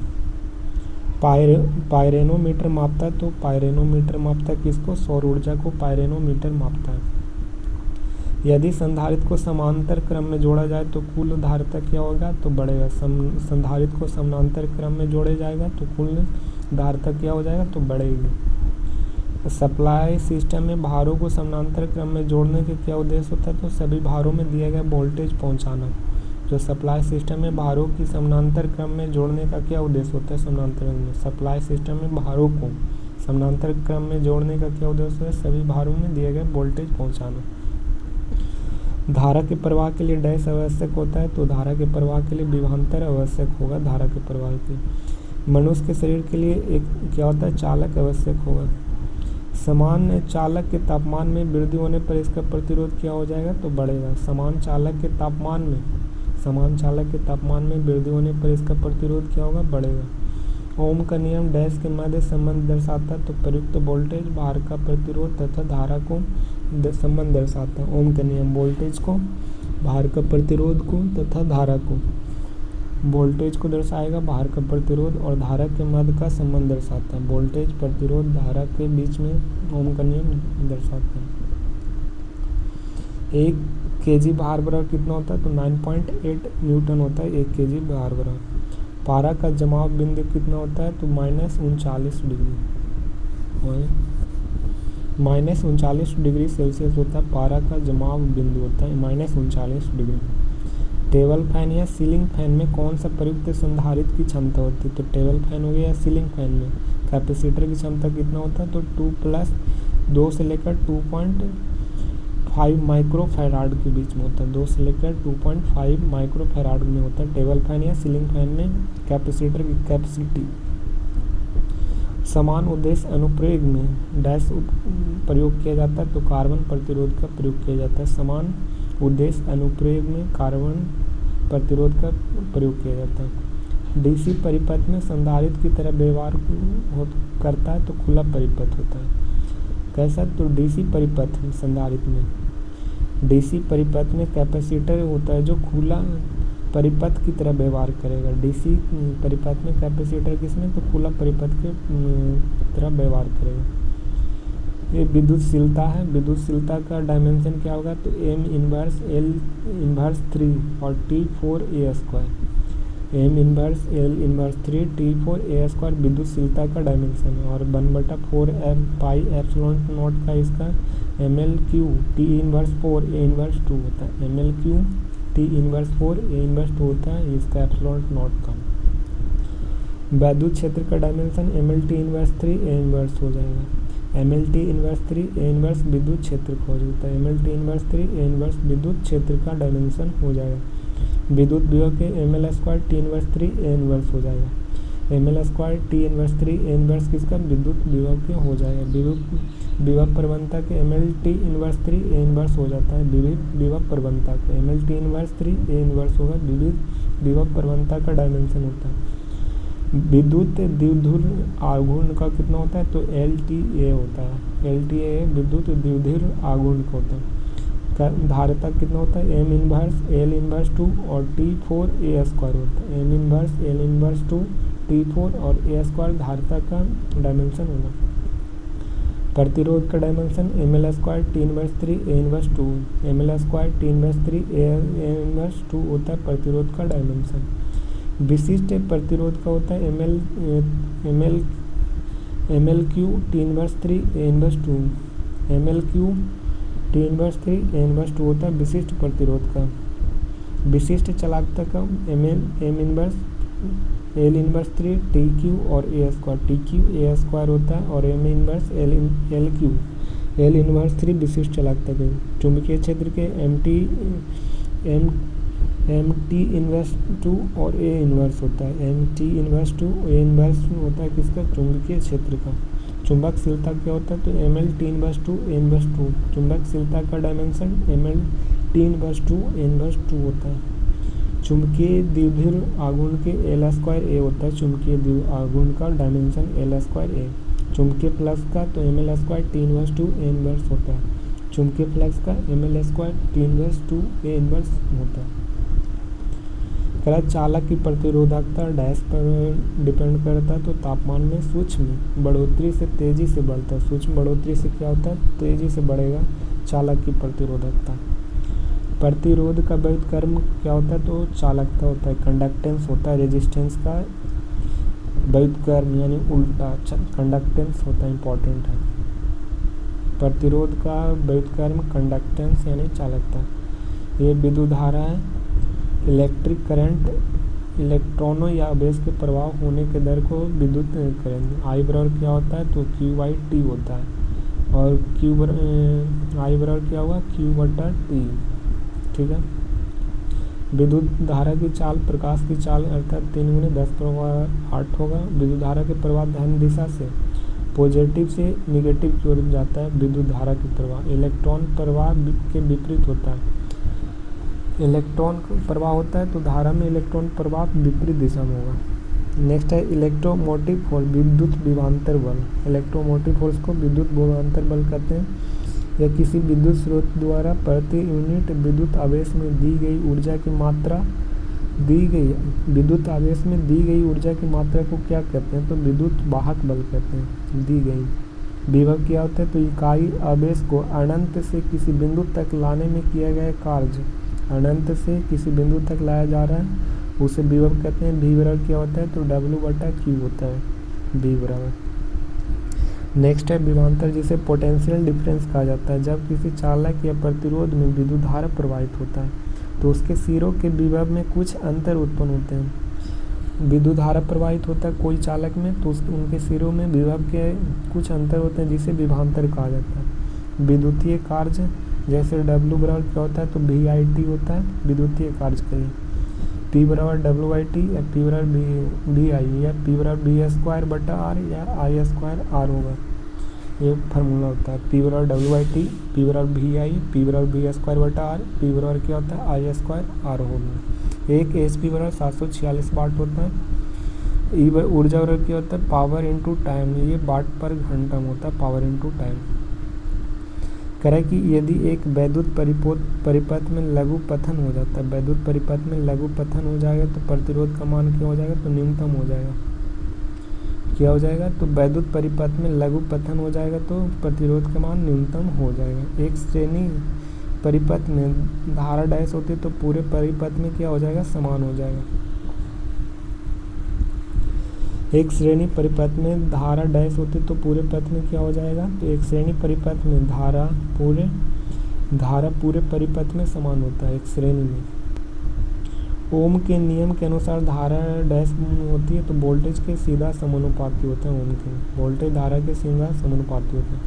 पायरेनोमीटर मापता है, तो पायरेनोमीटर मापता है किसको? सौर ऊर्जा को पायरेनोमीटर मापता है। यदि संधारित्र को समांतर क्रम में जोड़ा जाए तो कुल धारिता क्या होगा? तो बढ़ेगा। संधारित्र को समांतर क्रम में जोड़े जाएगा तो कुल धारिता क्या हो जाएगा? तो बढ़ेगी। सप्लाई सिस्टम में भारों को समांतर क्रम में जोड़ने के क्या उद्देश्य होता है? तो सभी भारों में दिया गया वोल्टेज पहुंचाना। जो सप्लाई सिस्टम में भारों की समानांतर क्रम में जोड़ने का क्या उद्देश्य होता है? समानांतर में सप्लाई सिस्टम में भारों को समानांतर क्रम में जोड़ने का क्या उद्देश्य है? सभी भारों में दिए गए वोल्टेज पहुंचाना। धारा के प्रवाह के लिए डैश आवश्यक होता है, तो धारा के प्रवाह के लिए विभवांतर आवश्यक होगा। धारा के प्रवाह के मनुष्य के शरीर के लिए एक क्या होता है? चालक आवश्यक होगा। समान चालक के तापमान में वृद्धि होने पर इसका प्रतिरोध क्या हो जाएगा? तो बढ़ेगा। समान चालक के तापमान में वृद्धि होने पर इसका प्रतिरोध क्या होगा? बढ़ेगा। ओम का नियम डैश के मध्य संबंध दर्शाता है, तो प्रयुक्त वोल्टेज, भार का प्रतिरोध तथा धारा को संबंध दर्शाता है। ओम का नियम वोल्टेज को, भार का प्रतिरोध को तथा धारा को, वोल्टेज को दर्शाएगा, भार का प्रतिरोध और धारा के मध्य का संबंध दर्शाता है। वोल्टेज, प्रतिरोध, धारा के बीच में ओम का नियम दर्शाता है। 1 kg भार बराबर कितना होता है? तो 9.8 न्यूटन होता है 1 kg भार बराबर। पारा का जमाव बिंदु कितना होता है? तो -39 डिग्री, -39 डिग्री सेल्सियस होता है। पारा का जमाव बिंदु होता है -39 डिग्री। टेबल फैन या सीलिंग फैन में कौन सा प्रयुक्त संधारित्र की क्षमता होती है? तो टेबल फैन हो गया या सीलिंग फैन में कैपेसिटर की क्षमता कितना होता है? तो 2 से लेकर 2.5 माइक्रोफैराड के बीच में होता है। 2 से लेकर 2.5 माइक्रोफैराड में होता है टेबल फैन या सीलिंग फैन में कैपेसिटर की कैपेसिटी। समान उद्देश्य अनुप्रयोग में डैश प्रयोग किया जाता है, तो कार्बन प्रतिरोध का प्रयोग किया जाता है। समान उद्देश्य अनुप्रयोग में कार्बन प्रतिरोध का प्रयोग किया जाता है। डीसी परिपथ में संधारित्र की तरह व्यवहार करता है, तो खुला परिपथ होता है। कैसा? तो डीसी परिपथ में संधारित्र में, डीसी परिपथ में कैपेसिटर होता है जो खुला परिपथ की तरह व्यवहार करेगा। डीसी परिपथ में कैपेसिटर किसमें? तो खुला परिपथ के तरह व्यवहार करेगा। ये विद्युतशीलता है। विद्युतशीलता का डायमेंशन क्या होगा? तो M इनवर्स L इनवर्स 3 और T4A²। M inverse L inverse 3 T4A² विद्युतशीलता का डायमेंशन है। और 1/4 का इसका MLQ T inverse 4 A inverse 2 होता है। MLQ T inverse 4 A inverse 2 होता है इसका ε0 का। वैद्युत क्षेत्र का dimension MLT inverse 3 A inverse हो जाएगा। MLT इनवर्स 3 A इनवर्स विद्युत क्षेत्र खोज होता है। MLT इनवर्स 3 A इनवर्स विद्युत क्षेत्र का डायमेंशन हो जाएगा। विद्युत विभव के ML² T inverse 3 A inverse हो जाएगा। ML² T inverse 3 A inverse किसका? विद्युत विभव के हो जाएगा। विभव प्रवणता के MLT इनवर्स 3 A इनवर्स हो जाता है। विभव प्रवणता के MLT इनवर्स 3 A इनवर्स होगा। विभव प्रवणता का डायमेंशन होता है। विद्युत द्विध्रुव आघूर्ण का कितना होता है? तो LTA होता है। LTA विद्युत द्विध्रुव आघूर्ण का होता है। धारिता कितना होता है? M इनवर्स L इनवर्स 2 और T4A² होता है। M inverse L inverse 2 T4 और A² धारिता का डायमेंशन होगा। प्रतिरोध का dimension ML² T inverse 3 A inverse 2 ML² T inverse 3 A inverse 2 होता है प्रतिरोध का डायमेंशन। विशिष्ट प्रतिरोध का होता है MLQ T inverse 3 A inverse 2 MLQ T inverse 3 A inverse 2 होता है विशिष्ट प्रतिरोध का। विशिष्ट चालकता का M inverse L inverse 3 TQ और A²। TQ A² होता है और M इनवर्स L इनवर्स 3 विशिष्ट चालकता के। चुंबकीय क्षेत्र के MT इनवर्स 2 और A इनवर्स होता है। MT इनवर्स 2 A इनवर्स होता है किसका? चुंबकीय क्षेत्र का। चुंबकशीलता क्या होता है, तो ml/T⁻², n/2। चुंबकशीलता का डायमेंशन ml/T⁻², n/2 होता है। चुंबकीय द्विध्रुव आघूर्ण के L² A होता है। चुंबकीय द्विध्रुव आघूर्ण का डायमेंशन L² A। चुंबकीय फ्लक्स का तो ml²T⁻², A 1 होता है। चुंबकीय फ्लक्स का ml²T⁻², A 1 होता है। कह चालक की प्रतिरोधकता डैश पर डिपेंड करता है, तो तापमान में सूक्ष्म बढ़ोतरी से तेजी से बढ़ता है। सूक्ष्म बढ़ोतरी से क्या होता है, तेजी से बढ़ेगा चालक की प्रतिरोधकता। प्रतिरोध का व्युत्क्रम क्या होता है, तो चालकता होता है। कंडक्टेंस होता है रेजिस्टेंस का व्युत्क्रम यानी उल्टा कंडक्टेंस होता है, इंपॉर्टेंट है। प्रतिरोध का व्युत्क्रम कंडक्टेंस यानी चालकता। ये विद्युत धारा है। इलेक्ट्रिक करंट इलेक्ट्रॉनों या आवेश के प्रवाह होने के दर को विद्युत करंट आई बराबर क्या होता है, तो Q/T होता है। और आई बराबर क्या हुआ, Q/T। ठीक है। विद्युत धारा की चाल प्रकाश की चाल अर्थात 3 × 10⁸ होगा। विद्युत धारा के प्रवाह धन दिशा से पॉजिटिव से निगेटिव की ओर जाता है। विद्युत धारा के प्रवाह इलेक्ट्रॉन प्रवाह के विपरीत होता है। इलेक्ट्रॉन प्रवाह होता है तो धारा में इलेक्ट्रॉन प्रवाह विपरीत दिशा में होगा। नेक्स्ट है इलेक्ट्रोमोटिव फोर्स, विद्युत विभवांतर बल। इलेक्ट्रोमोटिव फोर्स को विद्युत विभवांतर बल कहते हैं। यह किसी विद्युत स्रोत द्वारा प्रति यूनिट विद्युत आवेश में दी गई ऊर्जा की मात्रा विद्युत आवेश में दी गई ऊर्जा की मात्रा को क्या कहते हैं, तो विद्युत वाहक बल कहते हैं। दी गई विभव क्या होता है, तो इकाई आवेश को अनंत से किसी बिंदु तक लाने में किया गया कार्य, अनंत से किसी बिंदु तक लाया जा रहा है उसे विभव कहते हैं। V बराबर क्या होता है, तो W/Q होता है V बराबर। नेक्स्ट है विभवांतर, जिसे पोटेंशियल डिफरेंस कहा जाता है। जब किसी चालक या प्रतिरोध में विद्युत धारा प्रवाहित होता है तो उसके सिरों के विभव में कुछ अंतर उत्पन्न होते हैं। विद्युत धारा प्रवाहित होता है कोई चालक में, तो उनके सिरों में विभव के कुछ अंतर होते हैं जिसे विभवांतर कहा जाता है। विद्युतीय कार्य जैसे W बराबर क्या होता है, तो VIT होता है विद्युतीय कार्य के लिए। P बराबर W/T या P बराबर VI या P बराबर V²/R या I²R होगा। ये फार्मूला होता है। P बराबर W/T, P बराबर VI, P बराबर V²/R, P बराबर क्या होता है I²R होगा। एक HP बराबर 746 वाट होता है। ऊर्जा बराबर क्या होता है, पावर इंटू टाइम। ये वाट पर घंटा में होता है, पावर इंटू टाइम। करें कि यदि एक वैद्युत परिपथ में लघु पतन हो जाता है, वैद्युत परिपथ में लघु पतन हो जाएगा तो प्रतिरोध का मान क्या हो जाएगा, तो न्यूनतम हो जाएगा। क्या हो जाएगा, तो वैद्युत परिपथ में लघु पतन हो जाएगा तो प्रतिरोध का मान न्यूनतम हो जाएगा। एक श्रेणी परिपथ में धारा डैश होती है तो पूरे परिपथ में क्या हो जाएगा, समान हो जाएगा। एक श्रेणी परिपथ में धारा डैश होती तो पूरे पथ में क्या हो जाएगा, तो एक श्रेणी परिपथ में धारा पूरे परिपथ में समान होता है। एक श्रेणी में ओम के नियम के अनुसार धारा डैश होती है तो वोल्टेज के सीधा समानुपाती होता है। ओम के वोल्टेज धारा के सीधा समानुपाती होता है।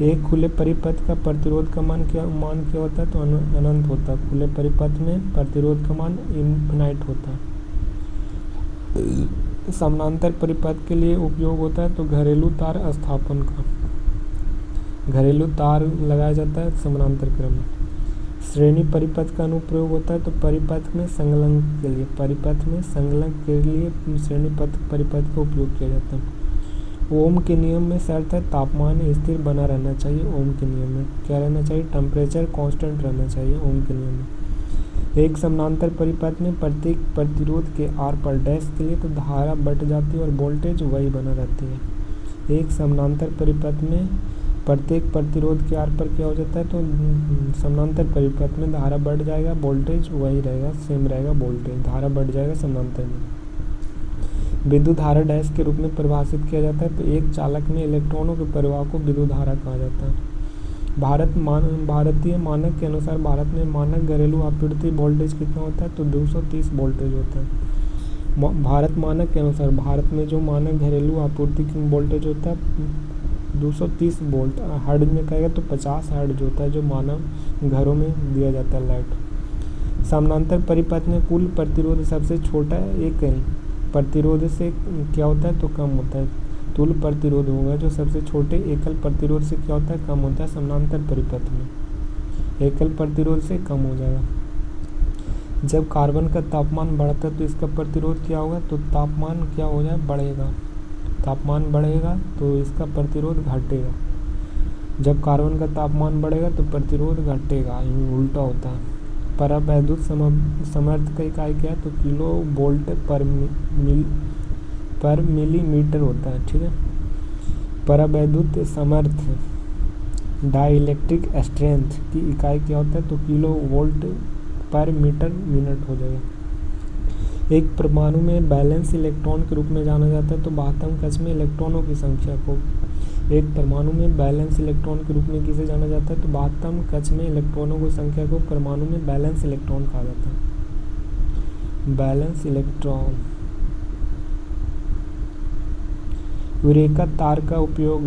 एक खुले परिपथ का प्रतिरोध का मान क्या होता है, तो अनंत होता है। खुले परिपथ में प्रतिरोध का मान इनफिनाइट होता है। समानांतर परिपथ के लिए उपयोग होता है तो घरेलू तार स्थापन का, घरेलू तार लगाया जाता है समानांतर क्रम में। श्रेणी परिपथ का अनुप्रयोग होता है तो परिपथ में संलग्न के लिए, परिपथ में संलग्न के लिए श्रेणी परिपथ का उपयोग किया जाता है। ओम के नियम में शर्त है तापमान स्थिर बना रहना चाहिए। ओम के नियम में क्या रहना चाहिए, टेम्परेचर कांस्टेंट रहना चाहिए। ओम के नियम में एक समानांतर परिपथ में प्रत्येक प्रतिरोध के आर पर डैश के लिए तो धारा बढ़ जाती है और वोल्टेज वही बना रहती है। एक समानांतर परिपथ में प्रत्येक प्रतिरोध के आर पर क्या हो जाता है, तो समानांतर परिपथ में धारा बढ़ जाएगा, वोल्टेज वही रहेगा, सेम रहेगा वोल्टेज, धारा बढ़ जाएगा समानांतर में। विद्युत धारा डैश के रूप में परिभाषित किया जाता है तो एक चालक में इलेक्ट्रॉनों के प्रवाह को विद्युत धारा कहा जाता है। भारतीय मानक के अनुसार भारत में मानक घरेलू आपूर्ति वोल्टेज कितना होता है, तो 230 वोल्टेज होता है। भारत मानक के अनुसार भारत में जो मानक घरेलू आपूर्ति वोल्टेज होता है 230 वोल्ट। हर्ट्ज में कहेगा तो 50 हर्ट्ज होता है जो मानव घरों में दिया जाता है लाइट। समानांतर परिपथ में कुल प्रतिरोध सबसे छोटा एक प्रतिरोध से क्या होता है, तो कम होता है। तुल प्रतिरोध होगा, जो सबसे छोटे एकल प्रतिरोध से क्या होता है, कम होता है समानांतर परिपथ में, एकल प्रतिरोध से कम हो जाएगा। जब कार्बन का तापमान बढ़ता है तो इसका प्रतिरोध क्या होगा, तो तापमान क्या हो जाए, बढ़ेगा, तापमान बढ़ेगा तो इसका प्रतिरोध घटेगा। जब कार्बन का तापमान बढ़ेगा तो प्रतिरोध घटेगा, उल्टा होता है। परावैद्युत समर्थ का इकाई क्या है, तो किलो वोल्ट पर मिलीमीटर होता है, ठीक है। परावैद्युत समर्थ डाइलेक्ट्रिक स्ट्रेंथ की इकाई क्या होता है, तो किलो वोल्ट पर मीटर मिनट हो जाएगा। एक परमाणु में बैलेंस इलेक्ट्रॉन के रूप में जाना जाता है, तो 72 कक्ष में इलेक्ट्रॉनों की संख्या को, एक परमाणु में बैलेंस इलेक्ट्रॉन के रूप में किसे जाना जाता है, तो 72 कक्ष में इलेक्ट्रॉनों की संख्या को परमाणु में बैलेंस इलेक्ट्रॉन कहा जाता है। Balance electron. यूरेका तार का उपयोग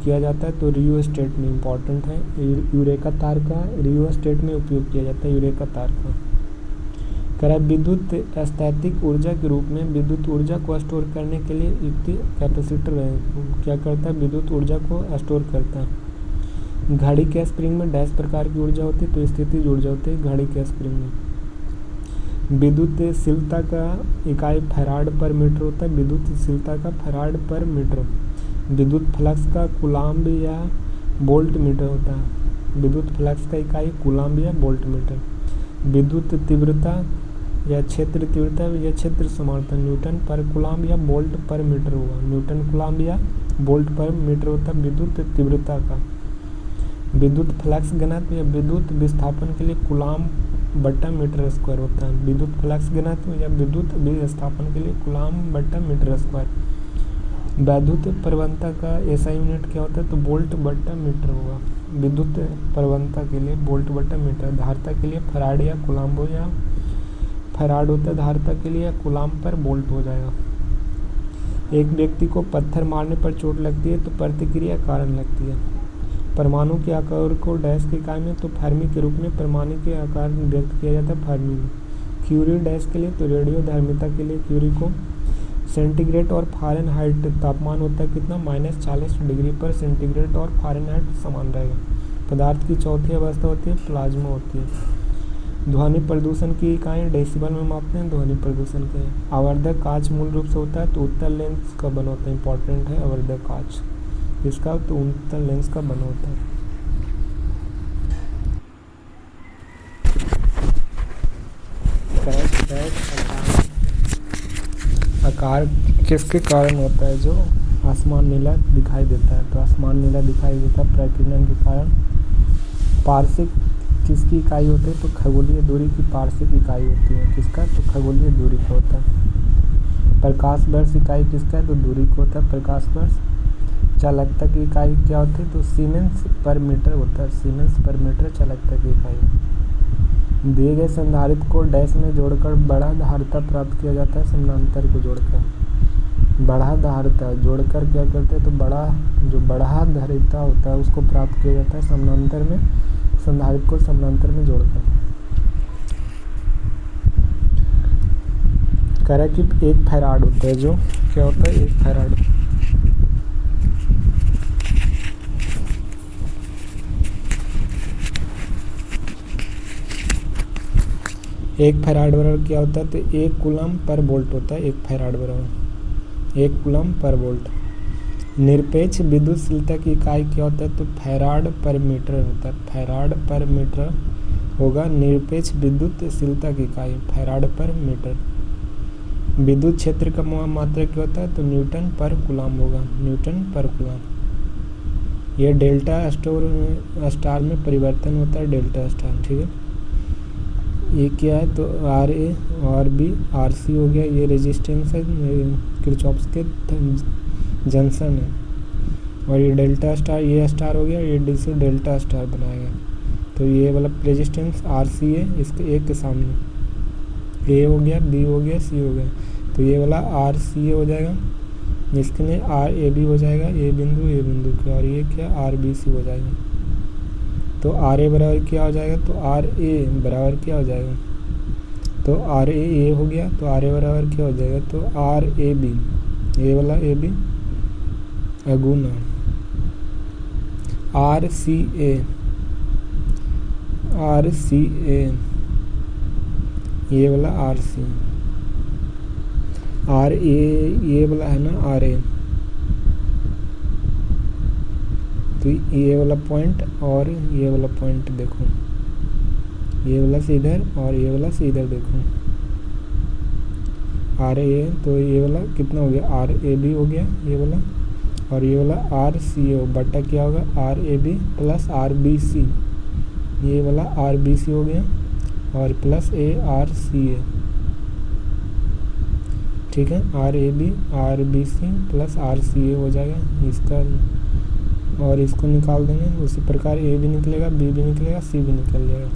किया जाता है, तो रियोस्टेट में, इंपॉर्टेंट है, यूरेका तार का रियोस्टेट में उपयोग किया जाता है, यूरेका तार का। करा विद्युत स्थैतिक ऊर्जा के रूप में विद्युत ऊर्जा को स्टोर करने के लिए युक्त कैपेसिटर क्या करता है, विद्युत ऊर्जा को स्टोर करता है। घड़ी के स्प्रिंग में डैश प्रकार की ऊर्जा होती है, तो स्थितिज ऊर्जा होती है घड़ी के स्प्रिंग में। विद्युतशीलता का इकाई फैराड पर मीटर होता है, विद्युतशीलता का फैराड पर मीटर। विद्युत फ्लक्स का कूलाम्ब या वोल्ट मीटर होता है, विद्युत फ्लक्स का इकाई कूलाम्ब या वोल्ट मीटर। विद्युत तीव्रता या क्षेत्र तीव्रता या क्षेत्र समर्थन न्यूटन पर कूलाम्ब या वोल्ट पर मीटर होगा, न्यूटन कूलाम्ब या वोल्ट पर मीटर होता है विद्युत तीव्रता का। विद्युत फ्लक्स घनत्व या विद्युत विस्थापन के लिए कूलाम्ब बटा मीटर स्क्वायर होता है, विद्युत फ्लक्स घनत्व या विद्युत विस्थापन के लिए कूलाम्ब बटा मीटर स्क्वायर। वैद्युत प्रवणता का ऐसा यूनिट क्या होता है, तो वोल्ट बटा मीटर होगा, विद्युत प्रवणता के लिए वोल्ट बटा मीटर। धारिता के लिए फैराड या कूलाम्ब हो, या फैराड होता है धारिता के लिए, कूलाम्ब पर वोल्ट हो जाएगा। एक व्यक्ति को पत्थर मारने पर चोट लगती है तो प्रतिक्रिया कारण लगती है। परमाणु के आकार को डैश के इकाई में, तो फर्मी के रूप में परमाणु के आकार व्यक्त किया जाता है फर्मी में। क्यूरी डैश के लिए, तो रेडियोधर्मिता के लिए क्यूरी को। सेंटीग्रेड और फ़ारेनहाइट तापमान होता है कितना, -40 डिग्री पर सेंटीग्रेड और फ़ारेनहाइट समान रहेगा। पदार्थ की चौथी अवस्था होती है प्लाज्मा होती है। ध्वनि प्रदूषण की इकाई डेसिबल में मापते हैं, ध्वनि प्रदूषण के। आवर्धक कांच मूल रूप से होता है, तो उत्तल लेंस का बना होता है, इंपॉर्टेंट है आवर्धक कांच इसका, तो उत्तल लेंस का बना होता है। आकार किसके कारण होता है, जो आसमान नीला दिखाई देता है, तो आसमान नीला दिखाई देता है प्रकीर्णन के कारण। पार्श्विक किसकी इकाई होती है, तो खगोलीय दूरी की पार्श्विक इकाई होती है, किसका, तो खगोलीय दूरी का होता है। प्रकाश वर्ष इकाई किसका है, तो दूरी को होता है प्रकाश वर्ष। चालकता की इकाई क्या होती है, तो सीमेंस पर मीटर होता है, सीमेंस पर मीटर चालकता की इकाई। दिए गए संधारित्र को डैश में जोड़कर बड़ा धारिता प्राप्त किया जाता है, समानांतर को जोड़कर। बढ़ा धारिता जोड़कर क्या करते हैं, तो बढ़ा धारिता होता है उसको प्राप्त किया जाता है समानांतर में, संधारित्र को समानांतर में जोड़कर। कह रहा है कि एक फैराड होता है, जो क्या होता है, एक फैराड। एक फैराड बराबर क्या होता है, तो 1 कूलम पर वोल्ट होता है, एक फैराड बराबर 1 कूलम पर वोल्ट। निरपेक्ष विद्युतशीलता की इकाई क्या होता है, तो फैराड पर मीटर होता है, फैराड पर मीटर होगा निरपेक्ष विद्युतशीलता की इकाई, फैराड पर मीटर। विद्युत क्षेत्र का मात्रा क्या होता है, तो न्यूटन पर कूलम होगा, न्यूटन पर कूलम। यह डेल्टा स्टार में परिवर्तन होता है, डेल्टा स्टार, ठीक है। ये क्या है, तो RA RB RC हो गया, ये रेजिस्टेंस है, किरचॉफ्स के जंक्शन है। और ये डेल्टा स्टार, ये स्टार हो गया, ये DC डेल्टा स्टार बनाएगा। तो ये वाला रेजिस्टेंस RC है, इसके एक के सामने A हो गया, B हो गया, C हो गया, तो ये वाला RCA हो जाएगा, इसके में RAB हो जाएगा, A बिंदु का, और ये क्या RBC हो जाएगा। तो RA बराबर क्या हो जाएगा, तो RA बराबर क्या हो जाएगा, तो RAA हो गया, तो RA बराबर क्या हो जाएगा, तो RAB, ये वाला AB अगुना। आर सी ए ये वाला आर सी, आर ए ये वाला है ना आर ए, तो ये वाला पॉइंट और ये वाला पॉइंट देखो, ये वाला से इधर और ये वाला से इधर देखो, आर ए, तो ये वाला कितना हो गया, आर ए बी हो गया ये वाला, और ये वाला आर सी ओ बटा क्या होगा, R A B plus R B C, ये वाला आर बी सी हो गया और plus A R C A, ठीक है, R A B R B C plus R C A हो जाएगा इसका, और इसको निकाल देंगे उसी प्रकार, ए भी निकलेगा, बी भी निकलेगा, सी भी निकल जाएगा।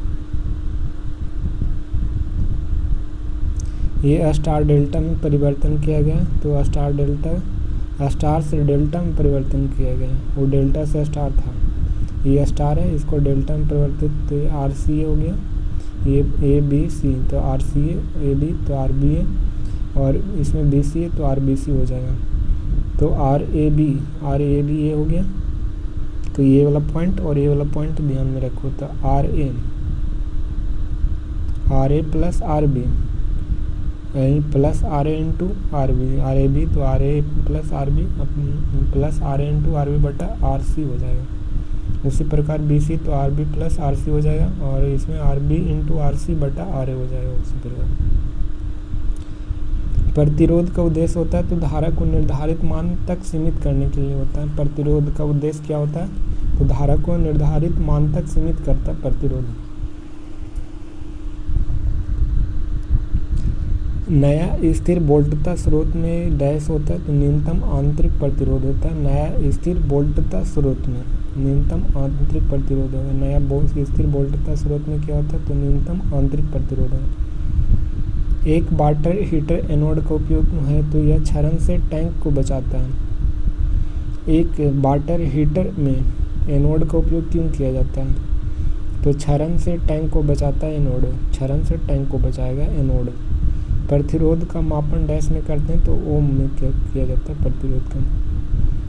ये स्टार डेल्टा में परिवर्तन किया गया, तो स्टार डेल्टा, स्टार से डेल्टा में परिवर्तन किया गया, वो डेल्टा से स्टार था, ये स्टार है, इसको डेल्टा में परिवर्तित, तो ये आर सी ए हो गया, ये ए बी सी, तो आर सी ए बी तो आर बी ए, और इसमें बी सी है तो आर बी सी हो जाएगा, तो आर ए बी ये हो गया, तो ये वाला पॉइंट और ये वाला पॉइंट ध्यान में रखो, तो R A plus R B plus R A into R B तो R A plus R B plus R A into R B बटा आर सी हो जाएगा। उसी प्रकार बी सी तो R B plus R C हो जाएगा, और इसमें R B into R C बटा आर ए हो जाएगा। उसी प्रकार प्रतिरोध का उद्देश्य होता है तो धारा को निर्धारित मान तक सीमित करने के लिए होता है। प्रतिरोध का उद्देश्य क्या होता है, तो धारा को निर्धारित मान तक सीमित करता है प्रतिरोध। नया स्थिर वोल्टता स्रोत में डैश होता है तो न्यूनतम आंतरिक प्रतिरोध होता है। नया स्थिर वोल्टता स्रोत में न्यूनतम आंतरिक प्रतिरोध होगा। नया स्थिर वोल्टता स्रोत में क्या होता है, तो न्यूनतम आंतरिक प्रतिरोध है। एक वाटर हीटर एनोड का उपयोग है तो यह क्षरण से टैंक को बचाता है। एक वाटर हीटर में एनोड का उपयोग क्यों किया जाता है, तो क्षरण से टैंक को बचाता है एनोड, क्षरण से टैंक को बचाएगा एनोड। प्रतिरोध का मापन डैश में करते हैं तो ओम में किया जाता है प्रतिरोध का।